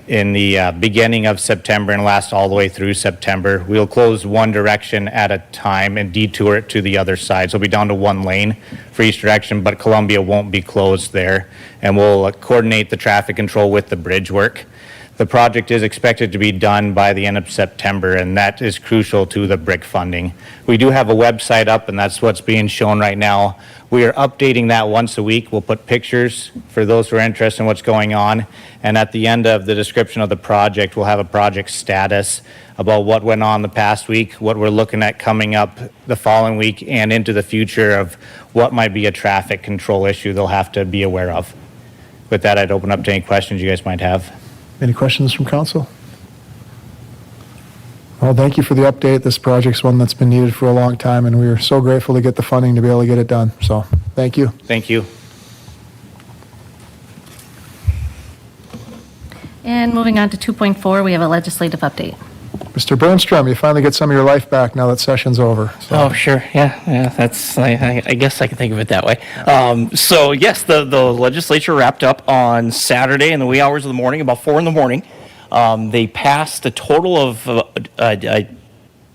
in the beginning of September and last all the way through September. We'll close one direction at a time and detour it to the other side. So we'll be down to one lane for each direction, but Columbia won't be closed there. And we'll coordinate the traffic control with the bridge work. The project is expected to be done by the end of September, and that is crucial to the BRIC funding. We do have a website up, and that's what's being shown right now. We are updating that once a week. We'll put pictures for those who are interested in what's going on. And at the end of the description of the project, we'll have a project status about what went on the past week, what we're looking at coming up the following week, and into the future of what might be a traffic control issue they'll have to be aware of. With that, I'd open up to any questions you guys might have. Any questions from council? Well, thank you for the update. This project's one that's been needed for a long time, and we are so grateful to get the funding to be able to get it done. So, thank you. Thank you. And moving on to 2.4, we have a legislative update. Mr. Bernstrom, you finally get some of your life back now that session's over. So. Oh, sure. Yeah, that's, I guess I can think of it that way. So yes, the legislature wrapped up on Saturday in the wee hours of the morning, about 4 in the morning. They passed a total of, I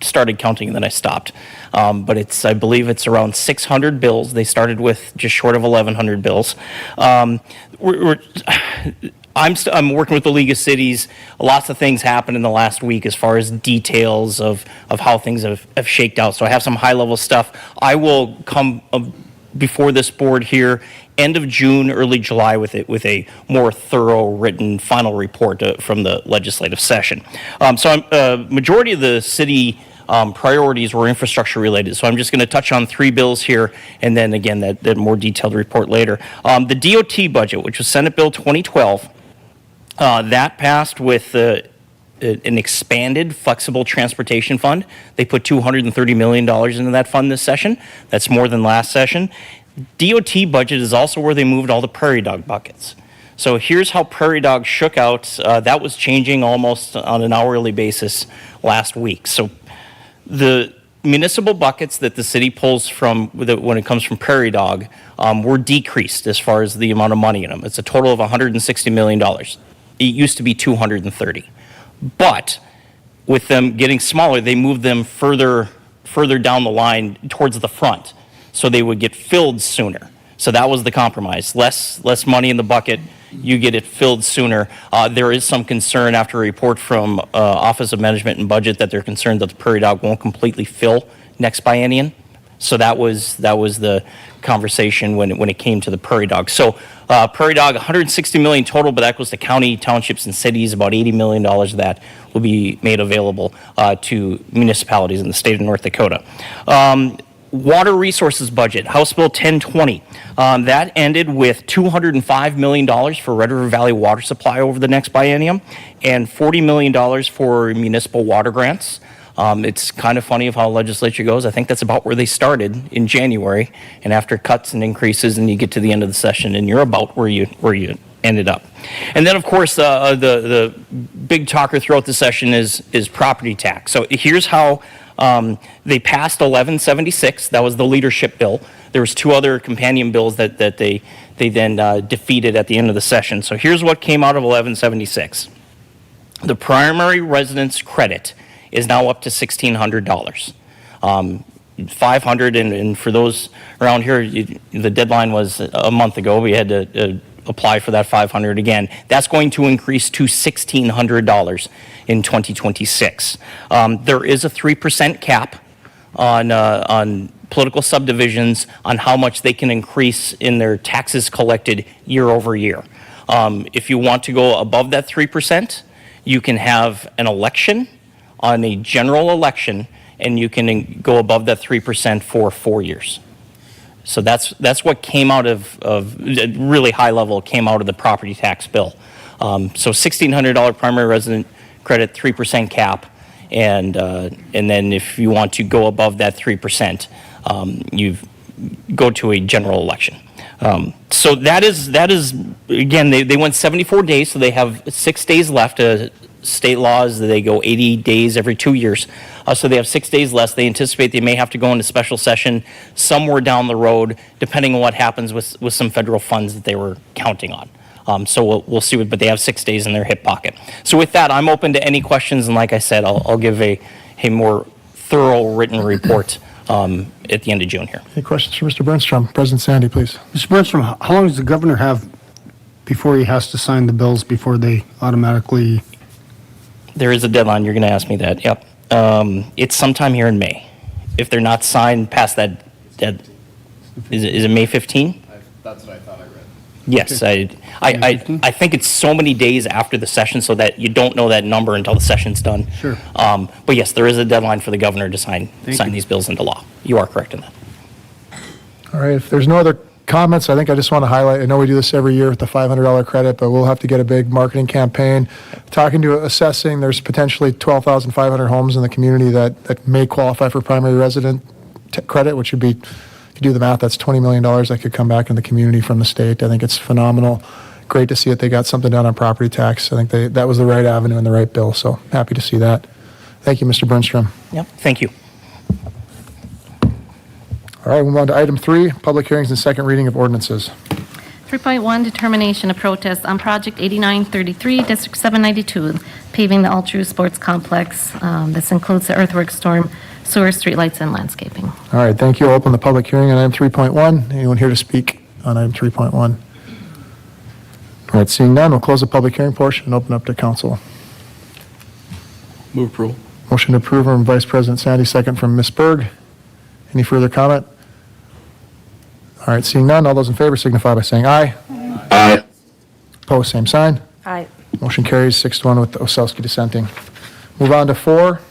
started counting and then I stopped. But I believe it's around 600 bills. They started with just short of 1,100 bills. I'm working with the League of Cities. Lots of things happened in the last week as far as details of how things have shaked out. So I have some high-level stuff. I will come before this board here end of June, early July with a more thorough written final report from the legislative session. Majority of the city priorities were infrastructure related. So I'm just going to touch on 3 bills here and then again that more detailed report later. The DOT budget, which was Senate Bill 2012, that passed with an expanded flexible transportation fund. They put $230 million into that fund this session. That's more than last session. DOT budget is also where they moved all the prairie dog buckets. So here's how prairie dog shook out. That was changing almost on an hourly basis last week. So the municipal buckets that the city pulls from when it comes from prairie dog were decreased as far as the amount of money in them. It's a total of $160 million. It used to be 230. But with them getting smaller, they moved them further down the line towards the front so they would get filled sooner. So that was the compromise. Less money in the bucket, you get it filled sooner. There is some concern after a report from Office of Management and Budget that they're concerned that the prairie dog won't completely fill next biennium. So that was the conversation when it came to the Prairie Dog. So Prairie Dog, 160 million total, but that goes to county, townships, and cities. About $80 million of that will be made available to municipalities in the state of North Dakota. Water resources budget, House Bill 1020. That ended with $205 million for Red River Valley water supply over the next biennium and $40 million for municipal water grants. It's kind of funny of how legislature goes. I think that's about where they started in January, and after cuts and increases, and you get to the end of the session, and you're about where you ended up. And then, of course, the big talker throughout the session is property tax. So here's how they passed 1176. That was the leadership bill. There was two other companion bills that they then defeated at the end of the session. So here's what came out of 1176. The primary residence credit is now up to $1,600. $500, and for those around here, the deadline was a month ago. We had to apply for that $500 again. That's going to increase to $1,600 in 2026. There is a 3% cap on political subdivisions on how much they can increase in their taxes collected year over year. If you want to go above that 3%, you can have an election on a general election, and you can go above that 3% for 4 years. So that's what came out of really high level, came out of the property tax bill. So $1,600 primary resident credit, 3% cap, and then if you want to go above that 3%, you go to a general election. So that is again, they went 74 days, so they have 6 days left. State laws, they go 80 days every 2 years. So they have 6 days left. They anticipate they may have to go into special session somewhere down the road, depending on what happens with some federal funds that they were counting on. So we'll see, but they have 6 days in their hip pocket. So with that, I'm open to any questions, and like I said, I'll give a more thorough written report at the end of June here. Any questions for Mr. Bernstrom? President Sandy, please. Mr. Bernstrom, how long does the governor have before he has to sign the bills before they automatically? There is a deadline. You're going to ask me that. Yep. It's sometime here in May. If they're not signed past that is it May 15? That's what I thought I read. Yes, I think it's so many days after the session, so that you don't know that number until the session's done. Sure. But yes, there is a deadline for the governor to sign these bills into law. You are correct in that. All right, if there's no other comments, I think I just want to highlight, I know we do this every year with the $500 credit, but we'll have to get a big marketing campaign. Talking to assessing, there's potentially 12,500 homes in the community that may qualify for primary resident credit, which would be, if you do the math, that's $20 million that could come back in the community from the state. I think it's phenomenal. Great to see that they got something done on property tax. I think that was the right avenue and the right bill, so happy to see that. Thank you, Mr. Bernstrom. Yep, thank you. All right, we'll move on to item 3, public hearings and second reading of ordinances. 3.1, determination of protest on Project 8933, District 792, paving the Altru Sports Complex. This includes the earthwork, storm, sewer, streetlights, and landscaping. All right, thank you. I'll open the public hearing on item 3.1. Anyone here to speak on item 3.1? All right, seeing none, we'll close the public hearing portion and open up to council. Move approval. Motion to approve from Vice President Sandy, second from Ms. Berg. Any further comment? All right, seeing none, all those in favor signify by saying aye. Aye. Opposed, same sign. Aye. Motion carries 6-1 with Osowski dissenting. Move on to 4,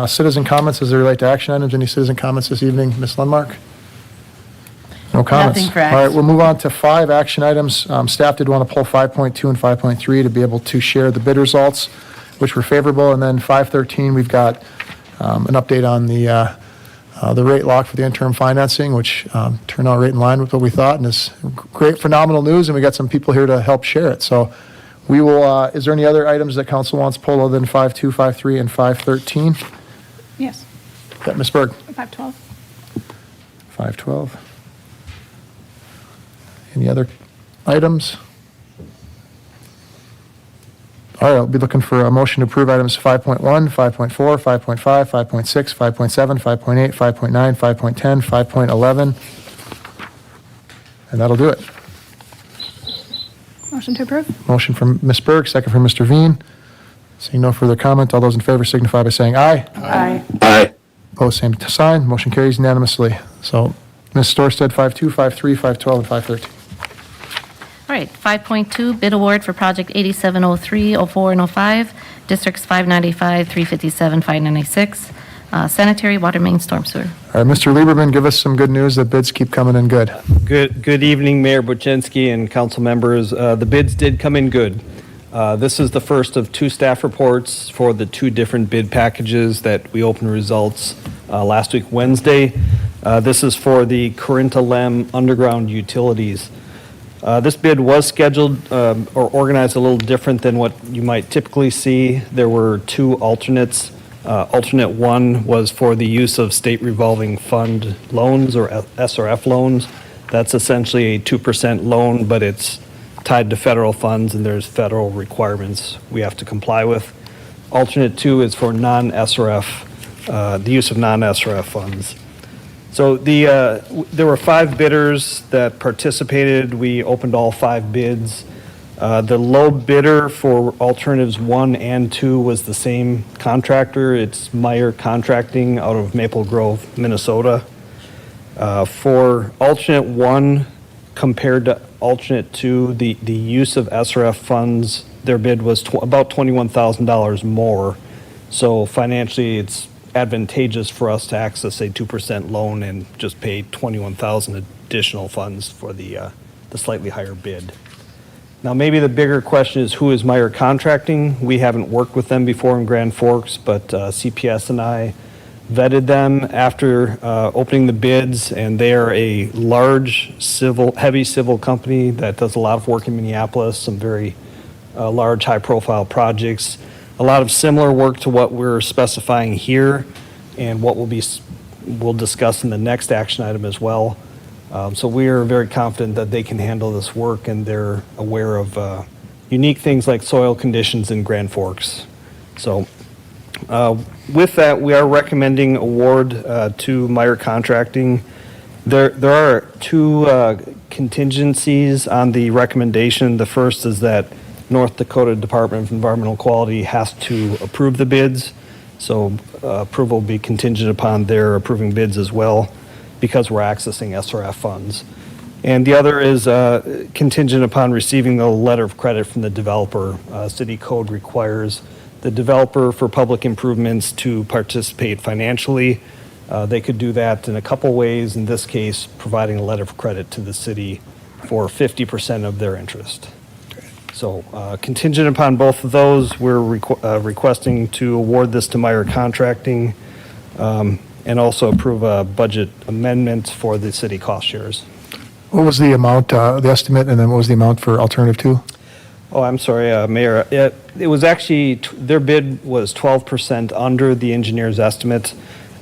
citizen comments as they relate to action items. Any citizen comments this evening? Ms. Lundmark? No comments. Nothing for All right, action. we'll move on to 5 action items. Staff did want to pull 5.2 and 5.3 to be able to share the bid results, which were favorable. And then 5.13, we've got an update on the rate lock for the interim financing, which turned out right in line with what we thought, and is great, phenomenal news, and we got some people here to help share it. So we will, is there any other items that council wants pulled other than 5.2, 5.3, and 5.13? Yes, Yeah, Ms. Berg? 512. 5.12. Any other items? All right, I'll be looking for a motion to approve items 5.1, 5.4, 5.5, 5.6, 5.7, 5.8, 5.9, 5.10, 5.11, and that'll do it. Motion to approve? Motion from Ms. Berg, second from Mr. Veen. Seeing no further comment, all those in favor signify by saying aye. Aye. Aye. Opposed, same sign. Motion carries unanimously. So, Ms. Storstad, 5.2, 5.3, 5.12, and 5.13. All right, 5.2, bid award for project 8703, 04, and 05, districts 595, 357, 596, sanitary, water main, storm sewer. All right, Mr. Lieberman, give us some good news that bids keep coming in good. Good evening, Mayor Buczynski and council members. The bids did come in good. This is the first of two staff reports for the two different bid packages that we opened results last week, Wednesday. This is for the Corinta-Lem underground utilities. This bid was scheduled or organized a little different than what you might typically see. There were two alternates. Alternate one was for the use of state revolving fund loans or SRF loans. That's essentially a 2% loan, but it's tied to federal funds and there's federal requirements we have to comply with. Alternate two is for non-SRF, the use of non-SRF funds. So there were 5 bidders that participated. We opened all 5 bids. The low bidder for alternatives 1 and 2 was the same contractor. It's Meyer Contracting out of Maple Grove, Minnesota. For alternate 1 compared to alternate 2, the use of SRF funds, their bid was about $21,000 more. So financially, it's advantageous for us to access a 2% loan and just pay $21,000 additional funds for the slightly higher bid. Now, maybe the bigger question is, who is Meyer Contracting? We haven't worked with them before in Grand Forks, but CPS and I vetted them after opening the bids, and they are a large heavy civil company that does a lot of work in Minneapolis, some very large, high-profile projects. A lot of similar work to what we're specifying here and what we'll discuss in the next action item as well. So we are very confident that they can handle this work, and they're aware of unique things like soil conditions in Grand Forks. So with that, we are recommending award to Meyer Contracting. There are 2 contingencies on the recommendation. The first is that North Dakota Department of Environmental Quality has to approve the bids. So approval will be contingent upon their approving bids as well, because we're accessing SRF funds. And the other is contingent upon receiving the letter of credit from the developer. City code requires the developer for public improvements to participate financially. They could do that in a couple ways. In this case, providing a letter of credit to the city for 50% of their interest. So contingent upon both of those, we're requesting to award this to Meyer Contracting and also approve a budget amendment for the city cost shares. What was the amount, the estimate, and then what was the amount for alternative 2? Oh, I'm sorry, Mayor. It was actually, their bid was 12% under the engineer's estimate.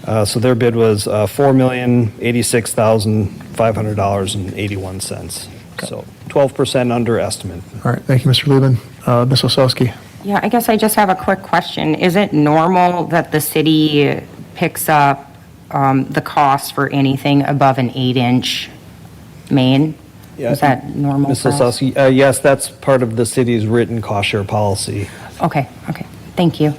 So their bid was $4,086,500.81. So 12% under estimate. All right, thank you, Mr. Liebman. Ms. Osowski. Yeah, I guess I just have a quick question. Is it normal that the city picks up the cost for anything above an 8-inch main? Yeah. Is that normal? Ms. for us? Osowski, yes, that's part of the city's written cost share policy. Okay, thank you.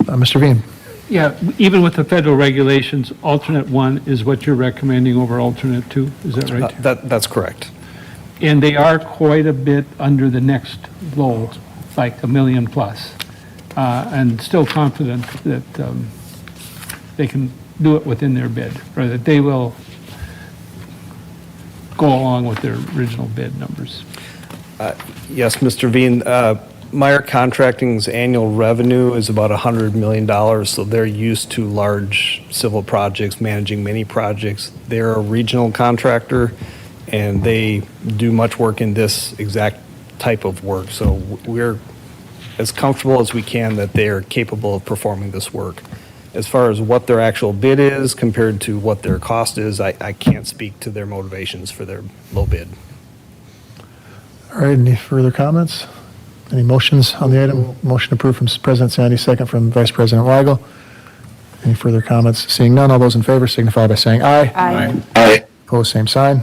Mr. Veen. Yeah, even with the federal regulations, alternate 1 is what you're recommending over alternate 2, is that right? That's correct. And they are quite a bit under the next low, like $1 million plus, and still confident that they can do it within their bid, or that they will go along with their original bid numbers. Yes, Mr. Veen, Meyer Contracting's annual revenue is about $100 million, so they're used to large civil projects, managing many projects. They're a regional contractor, and they do much work in this exact type of work. So we're as comfortable as we can that they are capable of performing this work. As far as what their actual bid is compared to what their cost is, I can't speak to their motivations for their low bid. All right, any further comments? Any motions on the item? Motion approved from President Sandy, second from Vice President Weigel. Any further comments? Seeing none, all those in favor signify by saying aye. Aye. Aye. Opposed, same sign.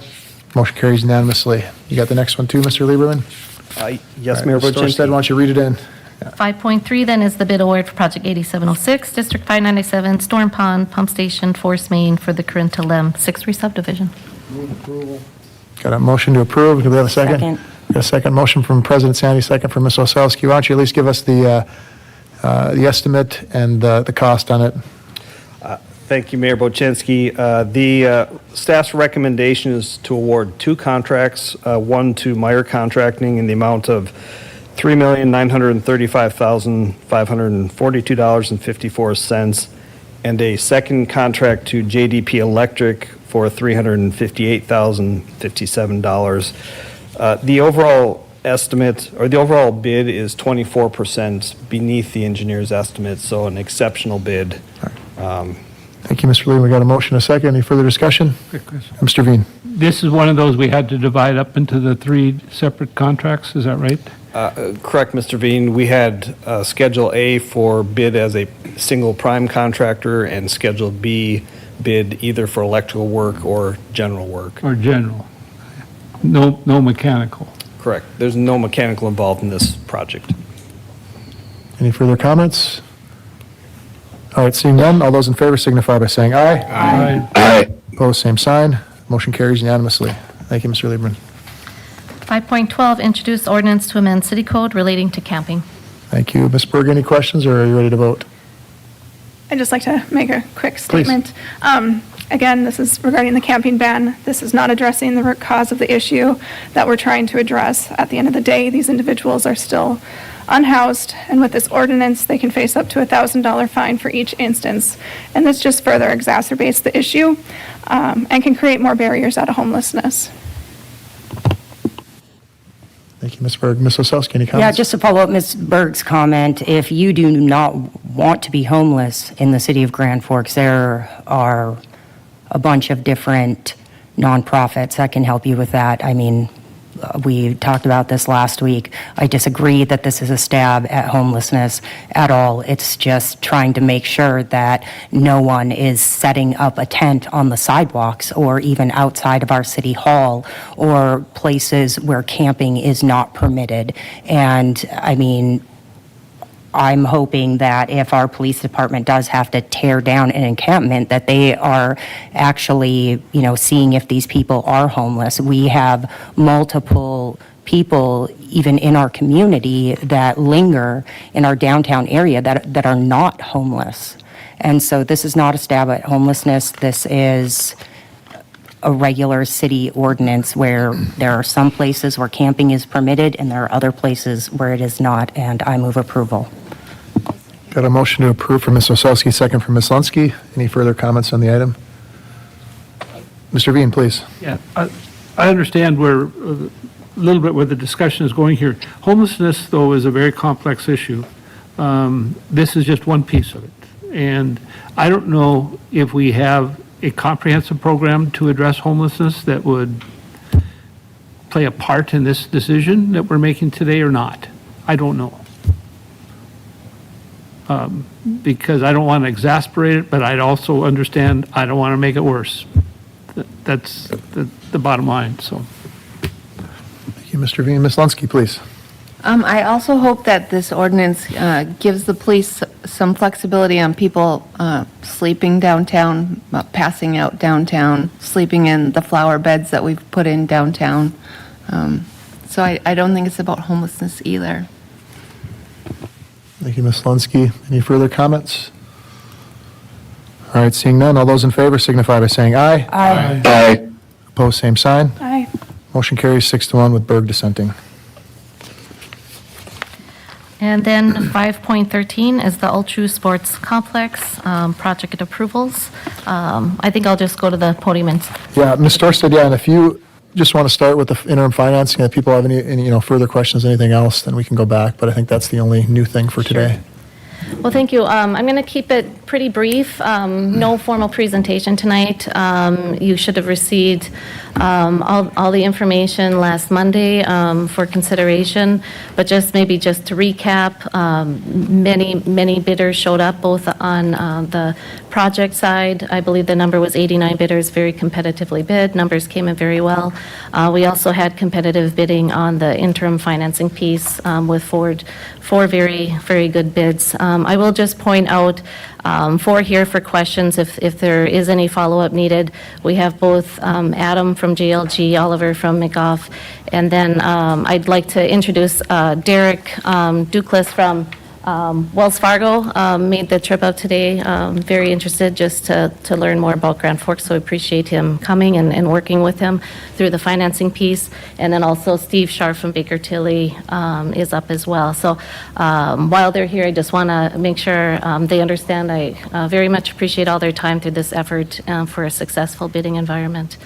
Motion carries unanimously. You got the next one too, Mr. Lieberman? Yes, All Mayor right, Ms. Storstad, Buczynski. why don't you read it in 5.3 then is the bid award for Project 8706, District 597, Storm Pond Pump Station Force Main for the Corinth-Lem 6-3 subdivision. Got a motion to approve. Do we have a second? Second. Got a second motion from President Sandy, second from Ms. Osowski. Why don't you at least give us the estimate and the cost on it? Thank you, Mayor Bochinski. The staff's recommendation is to award 2 contracts, one to Meyer Contracting in the amount of $3,935,542.54, and a second contract to JDP Electric for $358,057. The overall estimate, or the overall bid, is 24% beneath the engineer's estimate, so an exceptional bid. Thank you, Mr. Lee. We got a motion, a second. Any further discussion? Quick question. Mr. Veen. This is one of those we had to divide up into the 3 separate contracts, is that right? Correct, Mr. Veen. We had Schedule A for bid as a single prime contractor and Schedule B bid either for electrical work or general work. Or general? No mechanical? Correct. There's no mechanical involved in this project. Any further comments? All right, seeing none, all those in favor signify by saying aye. Aye. Opposed, same sign. Motion carries unanimously. Thank you, Mr. Lieberman. 5.12, introduce ordinance to amend city code relating to camping. Thank you. Ms. Berg, any questions, or are you ready to vote? I'd just like to make a quick statement. Again, this is regarding the camping ban. This is not addressing the root cause of the issue that we're trying to address. At the end of the day, these individuals are still unhoused, and with this ordinance, they can face up to a $1,000 fine for each instance. And this just further exacerbates the issue and can create more barriers out of homelessness. Thank you, Ms. Berg. Ms. Osowski, any comments? Yeah, just to follow up Ms. Berg's comment, if you do not want to be homeless in the city of Grand Forks, there are a bunch of different nonprofits that can help you with that. I mean, we talked about this last week. I disagree that this is a stab at homelessness at all. It's just trying to make sure that no one is setting up a tent on the sidewalks or even outside of our city hall or places where camping is not permitted. And I mean, I'm hoping that if our police department does have to tear down an encampment, that they are actually, seeing if these people are homeless. We have multiple people, even in our community, that linger in our downtown area that are not homeless. And so this is not a stab at homelessness. This is a regular city ordinance where there are some places where camping is permitted and there are other places where it is not, and I move approval. Got a motion to approve from Ms. Osowski, second from Ms. Lunsky. Any further comments on the item? Mr. Veen, please. Yeah, I understand a little bit where the discussion is going here. Homelessness, though, is a very complex issue. This is just one piece of it. And I don't know if we have a comprehensive program to address homelessness that would play a part in this decision that we're making today or not. I don't know. Because I don't want to exasperate it, but I'd also understand I don't want to make it worse. That's the bottom line, so. Thank you, Mr. Veen. Ms. Lunsky, please. I also hope that this ordinance gives the police some flexibility on people sleeping downtown, passing out downtown, sleeping in the flower beds that we've put in downtown. So I don't think it's about homelessness either. Thank you, Ms. Lunsky. Any further comments? All right, seeing none, all those in favor signify by saying aye. Aye. Opposed, same sign. Aye. Motion carries 6-1 with Berg dissenting. And then 5.13 is the Ultra Sports Complex project approvals. I think I'll just go to the podium and. Yeah, Ms. Storstad, and if you just want to start with the interim financing, if people have any further questions, anything else, then we can go back, but I think that's the only new thing for today. Well, thank you. I'm going to keep it pretty brief. No formal presentation tonight. You should have received all the information last Monday for consideration, but maybe just to recap, many bidders showed up, both on the project side. I believe the number was 89 bidders, very competitively bid. Numbers came in very well. We also had competitive bidding on the interim financing piece with four very, very good bids. I will just point out, for here for questions, if there is any follow-up needed. We have both Adam from JLG, Oliver from McGough, and then I'd like to introduce Derek Duclas from Wells Fargo. Made the trip out today. Very interested just to learn more about Grand Forks, so appreciate him coming and working with him through the financing piece. And then also Steve Scharf from Baker Tilly is up as well. So while they're here, I just want to make sure they understand I very much appreciate all their time through this effort for a successful bidding environment.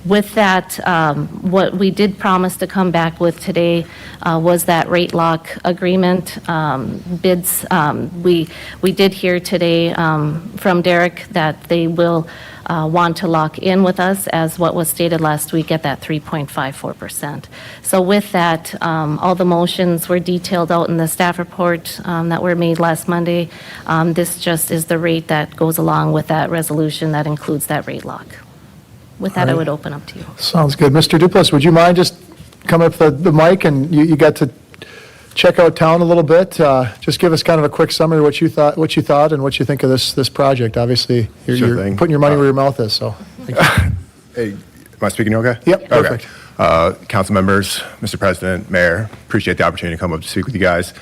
With that, what we did promise to come back with today was that rate lock agreement. Bids, we did hear today from Derek that they will want to lock in with us as what was stated last week at that 3.54%. So with that, all the motions were detailed out in the staff report that were made last Monday. This just is the rate that goes along with that resolution that includes that rate lock. With that, I would open up to you. Sounds good. Mr. Duplass, would you mind just coming up to the mic, and you got to check out town a little bit? Just give us kind of a quick summary of what you thought and what you think of this project. Obviously, you're thing. putting your money where your mouth is, so. Hey, am I speaking okay? Yep, perfect. Okay. Council members, Mr. President, Mayor, appreciate the opportunity to come up to speak with you guys.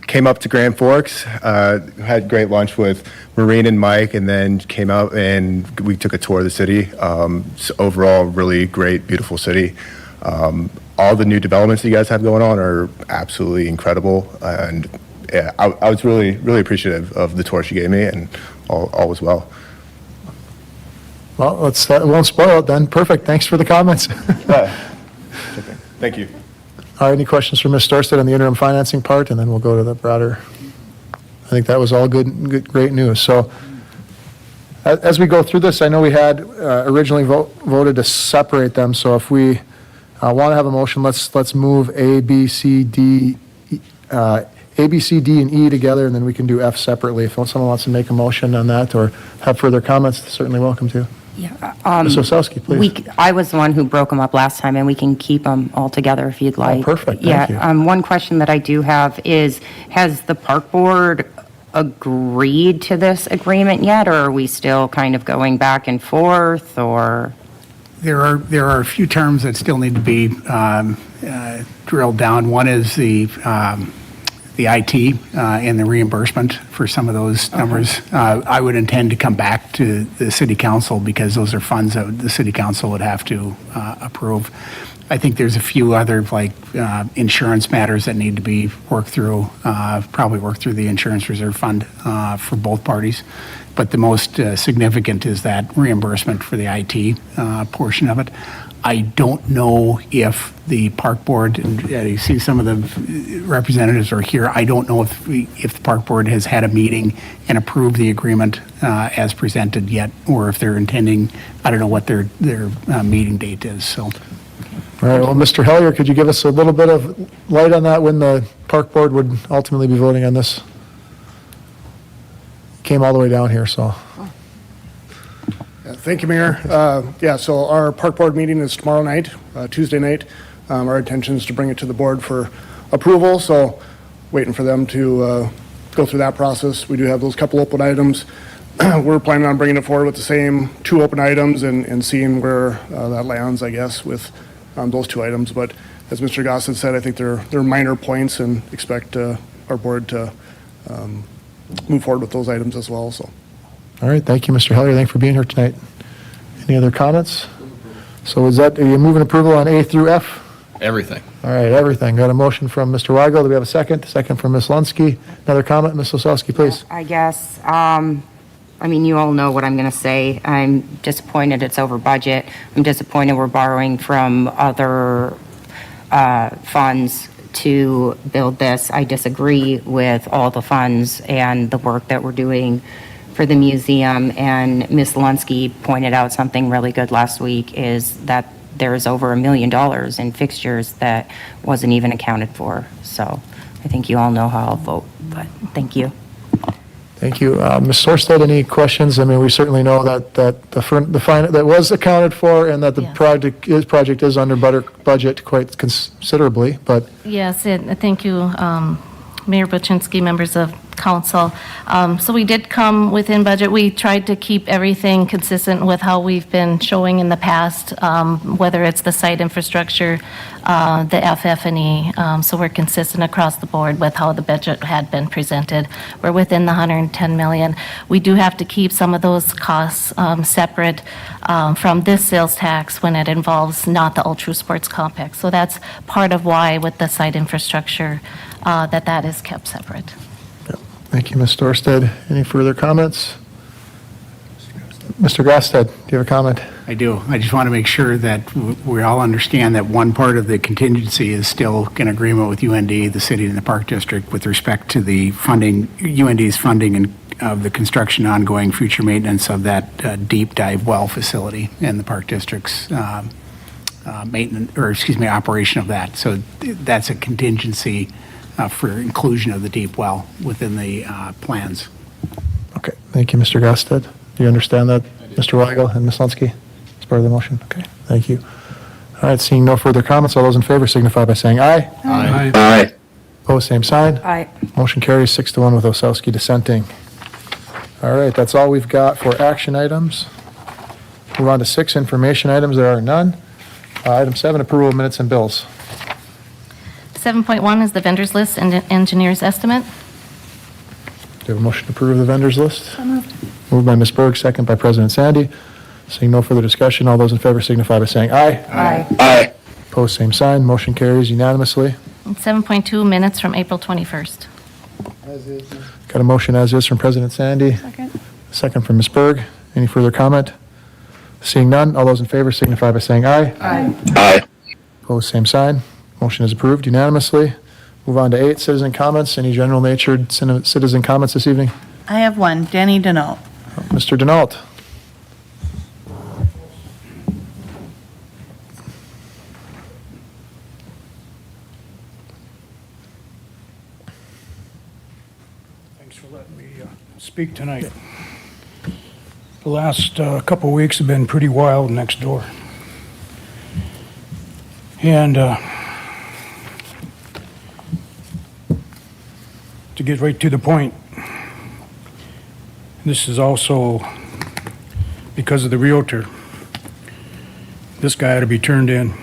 Came up to Grand Forks, had great lunch with Maureen and Mike, and then came out and we took a tour of the city. So overall, really great, beautiful city. All the new developments that you guys have going on are absolutely incredible, and yeah, I was really, really appreciative of the tour she gave me, and all was well. Well, won't spoil it then. Perfect. Thanks for the comments. Thank you. All right, any questions for Ms. Storstad on the interim financing part, and then we'll go to the broader. I think that was all good, great news. So as we go through this, I know we had originally voted to separate them. So if we want to have a motion, let's move A, B, C, D, and E together, and then we can do F separately. If someone wants to make a motion on that or have further comments, certainly welcome to. Yeah. Ms. Osowski, please. I was the one who broke them up last time, and we can keep them all together if you'd like. Oh, perfect. Thank you. One question that I do have is, has the park board agreed to this agreement yet, or are we still kind of going back and forth, or? There are a few terms that still need to be drilled down. One is the IT and the reimbursement for some of those numbers. I would intend to come back to the city council because those are funds that the city council would have to approve. I think there's a few other insurance matters that need to be worked through, probably work through the insurance reserve fund for both parties. But the most significant is that reimbursement for the IT portion of it. I don't know if the park board, and you see some of the representatives are here, I don't know if the park board has had a meeting and approved the agreement as presented yet, or if they're intending, I don't know what their meeting date is, so. All right, well, Mr. Hellier, could you give us a little bit of light on that when the park board would ultimately be voting on this? Came all the way down here, so. Thank you, Mayor. So our park board meeting is tomorrow night, Tuesday night. Our intention is to bring it to the board for approval, so waiting for them to go through that process. We do have those couple open items. We're planning on bringing it forward with the same two open items and seeing where that lands, I guess, with those two items. But as Mr. Goss had said, I think they're minor points and expect our board to move forward with those items as well. So. All right, thank you, Mr. Hellier. Thanks for being here tonight. Any other comments? So are you moving approval on A through F? Everything. All right, everything. Got a motion from Mr. Weigel. Do we have a second? Second from Ms. Lunsky. Another comment, Ms. Osowski, please. I guess, you all know what I'm going to say. I'm disappointed it's over budget. I'm disappointed we're borrowing from other funds to build this. I disagree with all the funds and the work that we're doing for the museum, and Ms. Lunsky pointed out something really good last week, is that there's over $1 million in fixtures that wasn't even accounted for. So I think you all know how I'll vote, but thank you. Thank you. Ms. Sorsted, any questions? I mean, we certainly know that that was accounted for and that the project is under budget quite considerably, but Yes, thank you, Mayor Buczynski, members of council. So we did come within budget. We tried to keep everything consistent with how we've been showing in the past, whether it's the site infrastructure, the FF&E. So we're consistent across the board with how the budget had been presented. We're within the 110 million. We do have to keep some of those costs separate from this sales tax when it involves not the Ultra Sports Complex. So that's part of why with the site infrastructure that is kept separate. thank you, Ms. Sorsted. Any further comments? Mr. Grosstedt, do you have a comment? I do. I just want to make sure that we all understand that one part of the contingency is still in agreement with UND, the city, and the Park District with respect to the funding, UND's funding of the construction, ongoing future maintenance of that deep dive well facility and the Park District's operation of that. So that's a contingency for inclusion of the deep well within the plans. Okay, thank you, Mr. Grosstedt. Do you understand that, Mr. Weigel and Ms. Lunsky? As part of the motion? Okay, thank you. All right, seeing no further comments, all those in favor signify by saying aye. Aye. Aye. Opposed, same sign. Aye. Motion carries 6-1 with Osowski dissenting. All right, that's all we've got for action items. Move on to 6, information items. There are none. Item 7, approval of minutes and bills. 7.1 is the vendors list and engineer's estimate. Do you have a motion to approve the vendors list? So moved. Moved by Ms. Berg, second by President Sandy. Seeing no further discussion, all those in favor signify by saying aye. Aye. Aye. Opposed, same sign. Motion carries unanimously. And 7.2 minutes from April 21st. Got a motion as is from President Sandy. Second. Second from Ms. Berg. Any further comment? Seeing none, all those in favor signify by saying aye. Aye. Aye. Opposed, same sign. Motion is approved unanimously. Move on to 8, citizen comments. Any general natured citizen comments this evening? I have one, Danny Denault. Mr. Denault. Thanks for letting me speak tonight. The last couple of weeks have been pretty wild next door. And to get right to the point, this is also because of the realtor. This guy had to be turned in.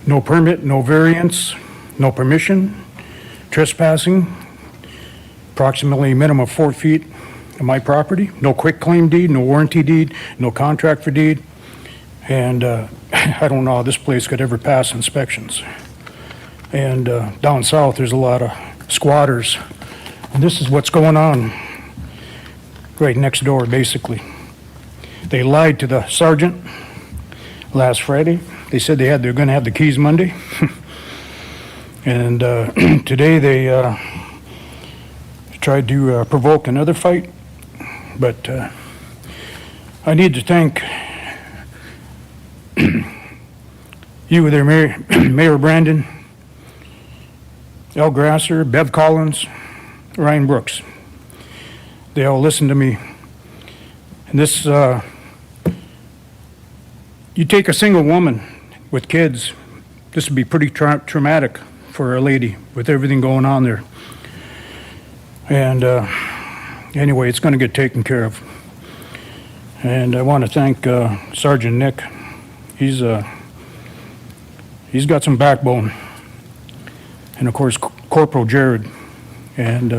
No permit, no variance, no permission, trespassing, approximately minimum of 4 feet of my property, no quitclaim deed, no warranty deed, no contract for deed, and I don't know how this place could ever pass inspections. And down south, there's a lot of squatters, and this is what's going on right next door, basically. They lied to the sergeant last Friday. They said they're going to have the keys Monday. And today they tried to provoke another fight. But I need to thank you there, Mayor Brandon, Al Grasser, Bev Collins, Ryan Brooks. They all listened to me. And this, you take a single woman with kids, this would be pretty traumatic for a lady with everything going on there. And anyway, it's going to get taken care of. And I want to thank Sergeant Nick. He's got some backbone. And of course, Corporal Jared. And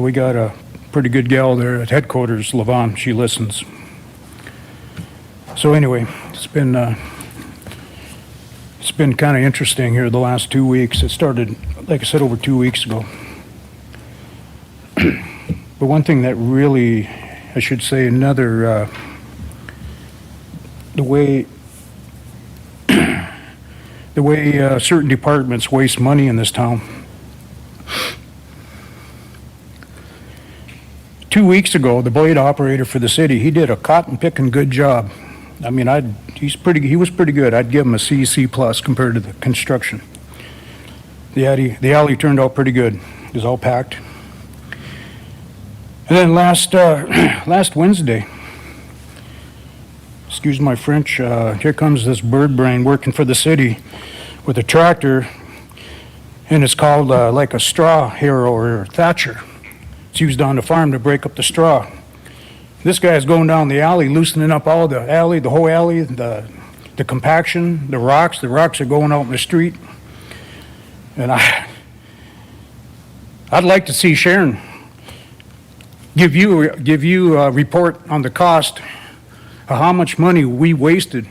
we got a pretty good gal there at headquarters, Levon. She listens. So anyway, it's been kind of interesting here the last 2 weeks. It started, like I said, over 2 weeks ago. But one thing that really, I should say, the way certain departments waste money in this town. 2 weeks ago, the blade operator for the city, he did a cotton picking good job. I mean, he was pretty good. I'd give him a C plus compared to the construction. The alley turned out pretty good. It was all packed. And then last Wednesday, excuse my French, here comes this bird brain working for the city with a tractor, and it's called like a straw harrow or thatcher. It's used on the farm to break up the straw. This guy's going down the alley, loosening up all the alley, the whole alley, the compaction, the rocks. The rocks are going out in the street. And I'd like to see Sharon give you a report on the cost of how much money we wasted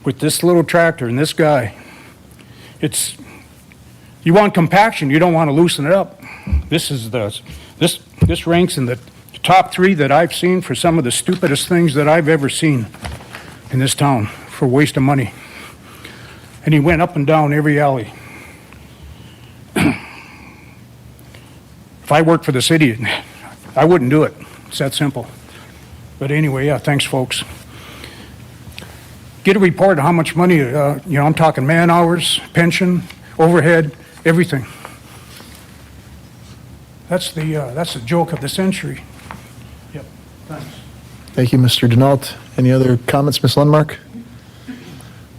with this little tractor and this guy. You want compaction, you don't want to loosen it up. This ranks in the top 3 that I've seen for some of the stupidest things that I've ever seen in this town for waste of money. And he went up and down every alley. If I worked for the city, I wouldn't do it. It's that simple. But anyway, yeah, thanks, folks. Get a report on how much money, I'm talking man hours, pension, overhead, everything. That's the joke of the century. Yep, thanks. Thank you, Mr. Denault. Any other comments, Ms. Lundmark?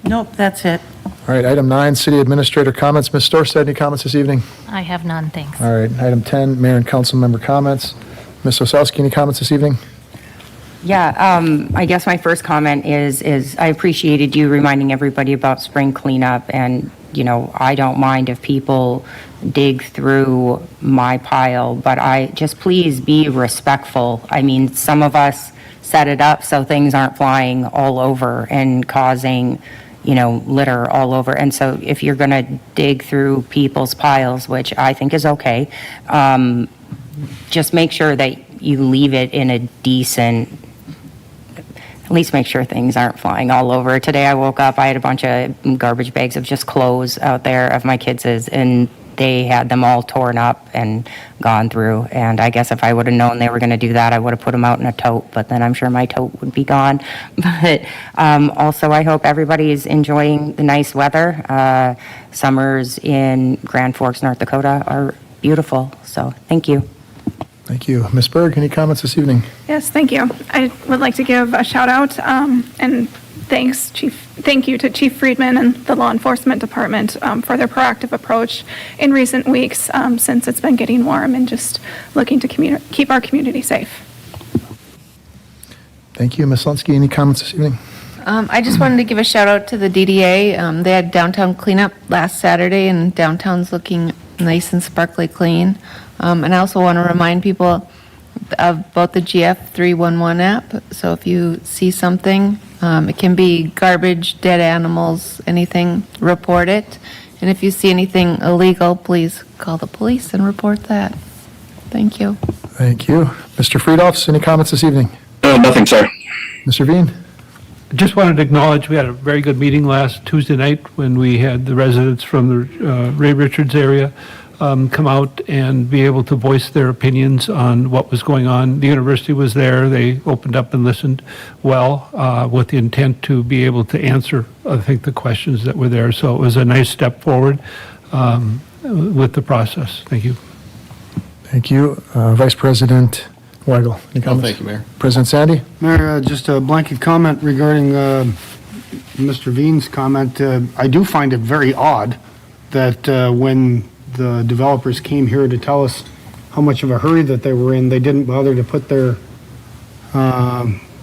Nope, that's it. All right, item 9, city administrator comments. Ms. Storstad, any comments this evening? I have none, thanks. All right, item 10, mayor and council member comments. Ms. Osowski, any comments this evening? Yeah, I guess my first comment is I appreciated you reminding everybody about spring cleanup, and, I don't mind if people dig through my pile, but please be respectful. I mean, some of us set it up so things aren't flying all over and causing, litter all over. And so if you're going to dig through people's piles, which I think is okay, just make sure that you leave it in a decent, at least make sure things aren't flying all over. Today I woke up, I had a bunch of garbage bags of just clothes out there of my kids', and they had them all torn up and gone through. And I guess if I would have known they were going to do that, I would have put them out in a tote, but then I'm sure my tote would be gone. But also I hope everybody is enjoying the nice weather. Summers in Grand Forks, North Dakota are beautiful. So thank you. Thank you. Ms. Berg, any comments this evening? Yes, thank you. I would like to give a shout out and thank you to Chief Friedman and the Law Enforcement Department for their proactive approach in recent weeks since it's been getting warm and just looking to keep our community safe. Thank you. Ms. Lunsky, any comments this evening? I just wanted to give a shout out to the DDA. They had downtown cleanup last Saturday, and downtown's looking nice and sparkly clean. And I also want to remind people about the GF 311 app. So if you see something, it can be garbage, dead animals, anything, report it. And if you see anything illegal, please call the police and report that. Thank you. Thank you. Mr. Friedolfs, any comments this evening? Nothing, sir. Mr. Veen? Just wanted to acknowledge we had a very good meeting last Tuesday night when we had the residents from the Ray Richards area come out and be able to voice their opinions on what was going on. The university was there. They opened up and listened well with the intent to be able to answer, I think, the questions that were there. So it was a nice step forward with the process. Thank you. Thank you. Vice President Weigel, any comments? Thank you, Mayor. President Sandy? Mayor, just a blanket comment regarding Mr. Veen's comment. I do find it very odd that when the developers came here to tell us how much of a hurry that they were in, they didn't bother to put their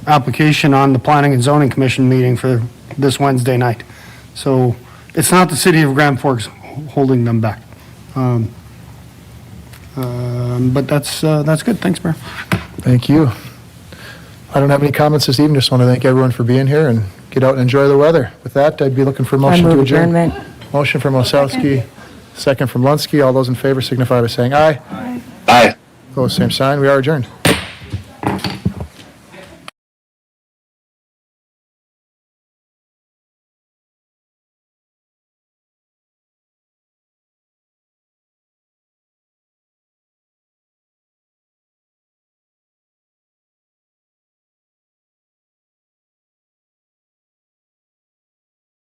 application on the Planning and Zoning Commission meeting for this Wednesday night. So it's not the city of Grand Forks holding them back. But that's good. Thanks, Mayor. Thank you. I don't have any comments this evening. Just want to thank everyone for being here and get out and enjoy the weather. With that, I'd be looking for a motion to adjourn. Motion from Osowski, second from Lunsky. All those in favor signify by saying aye. Aye. Opposed, same sign. We are adjourned.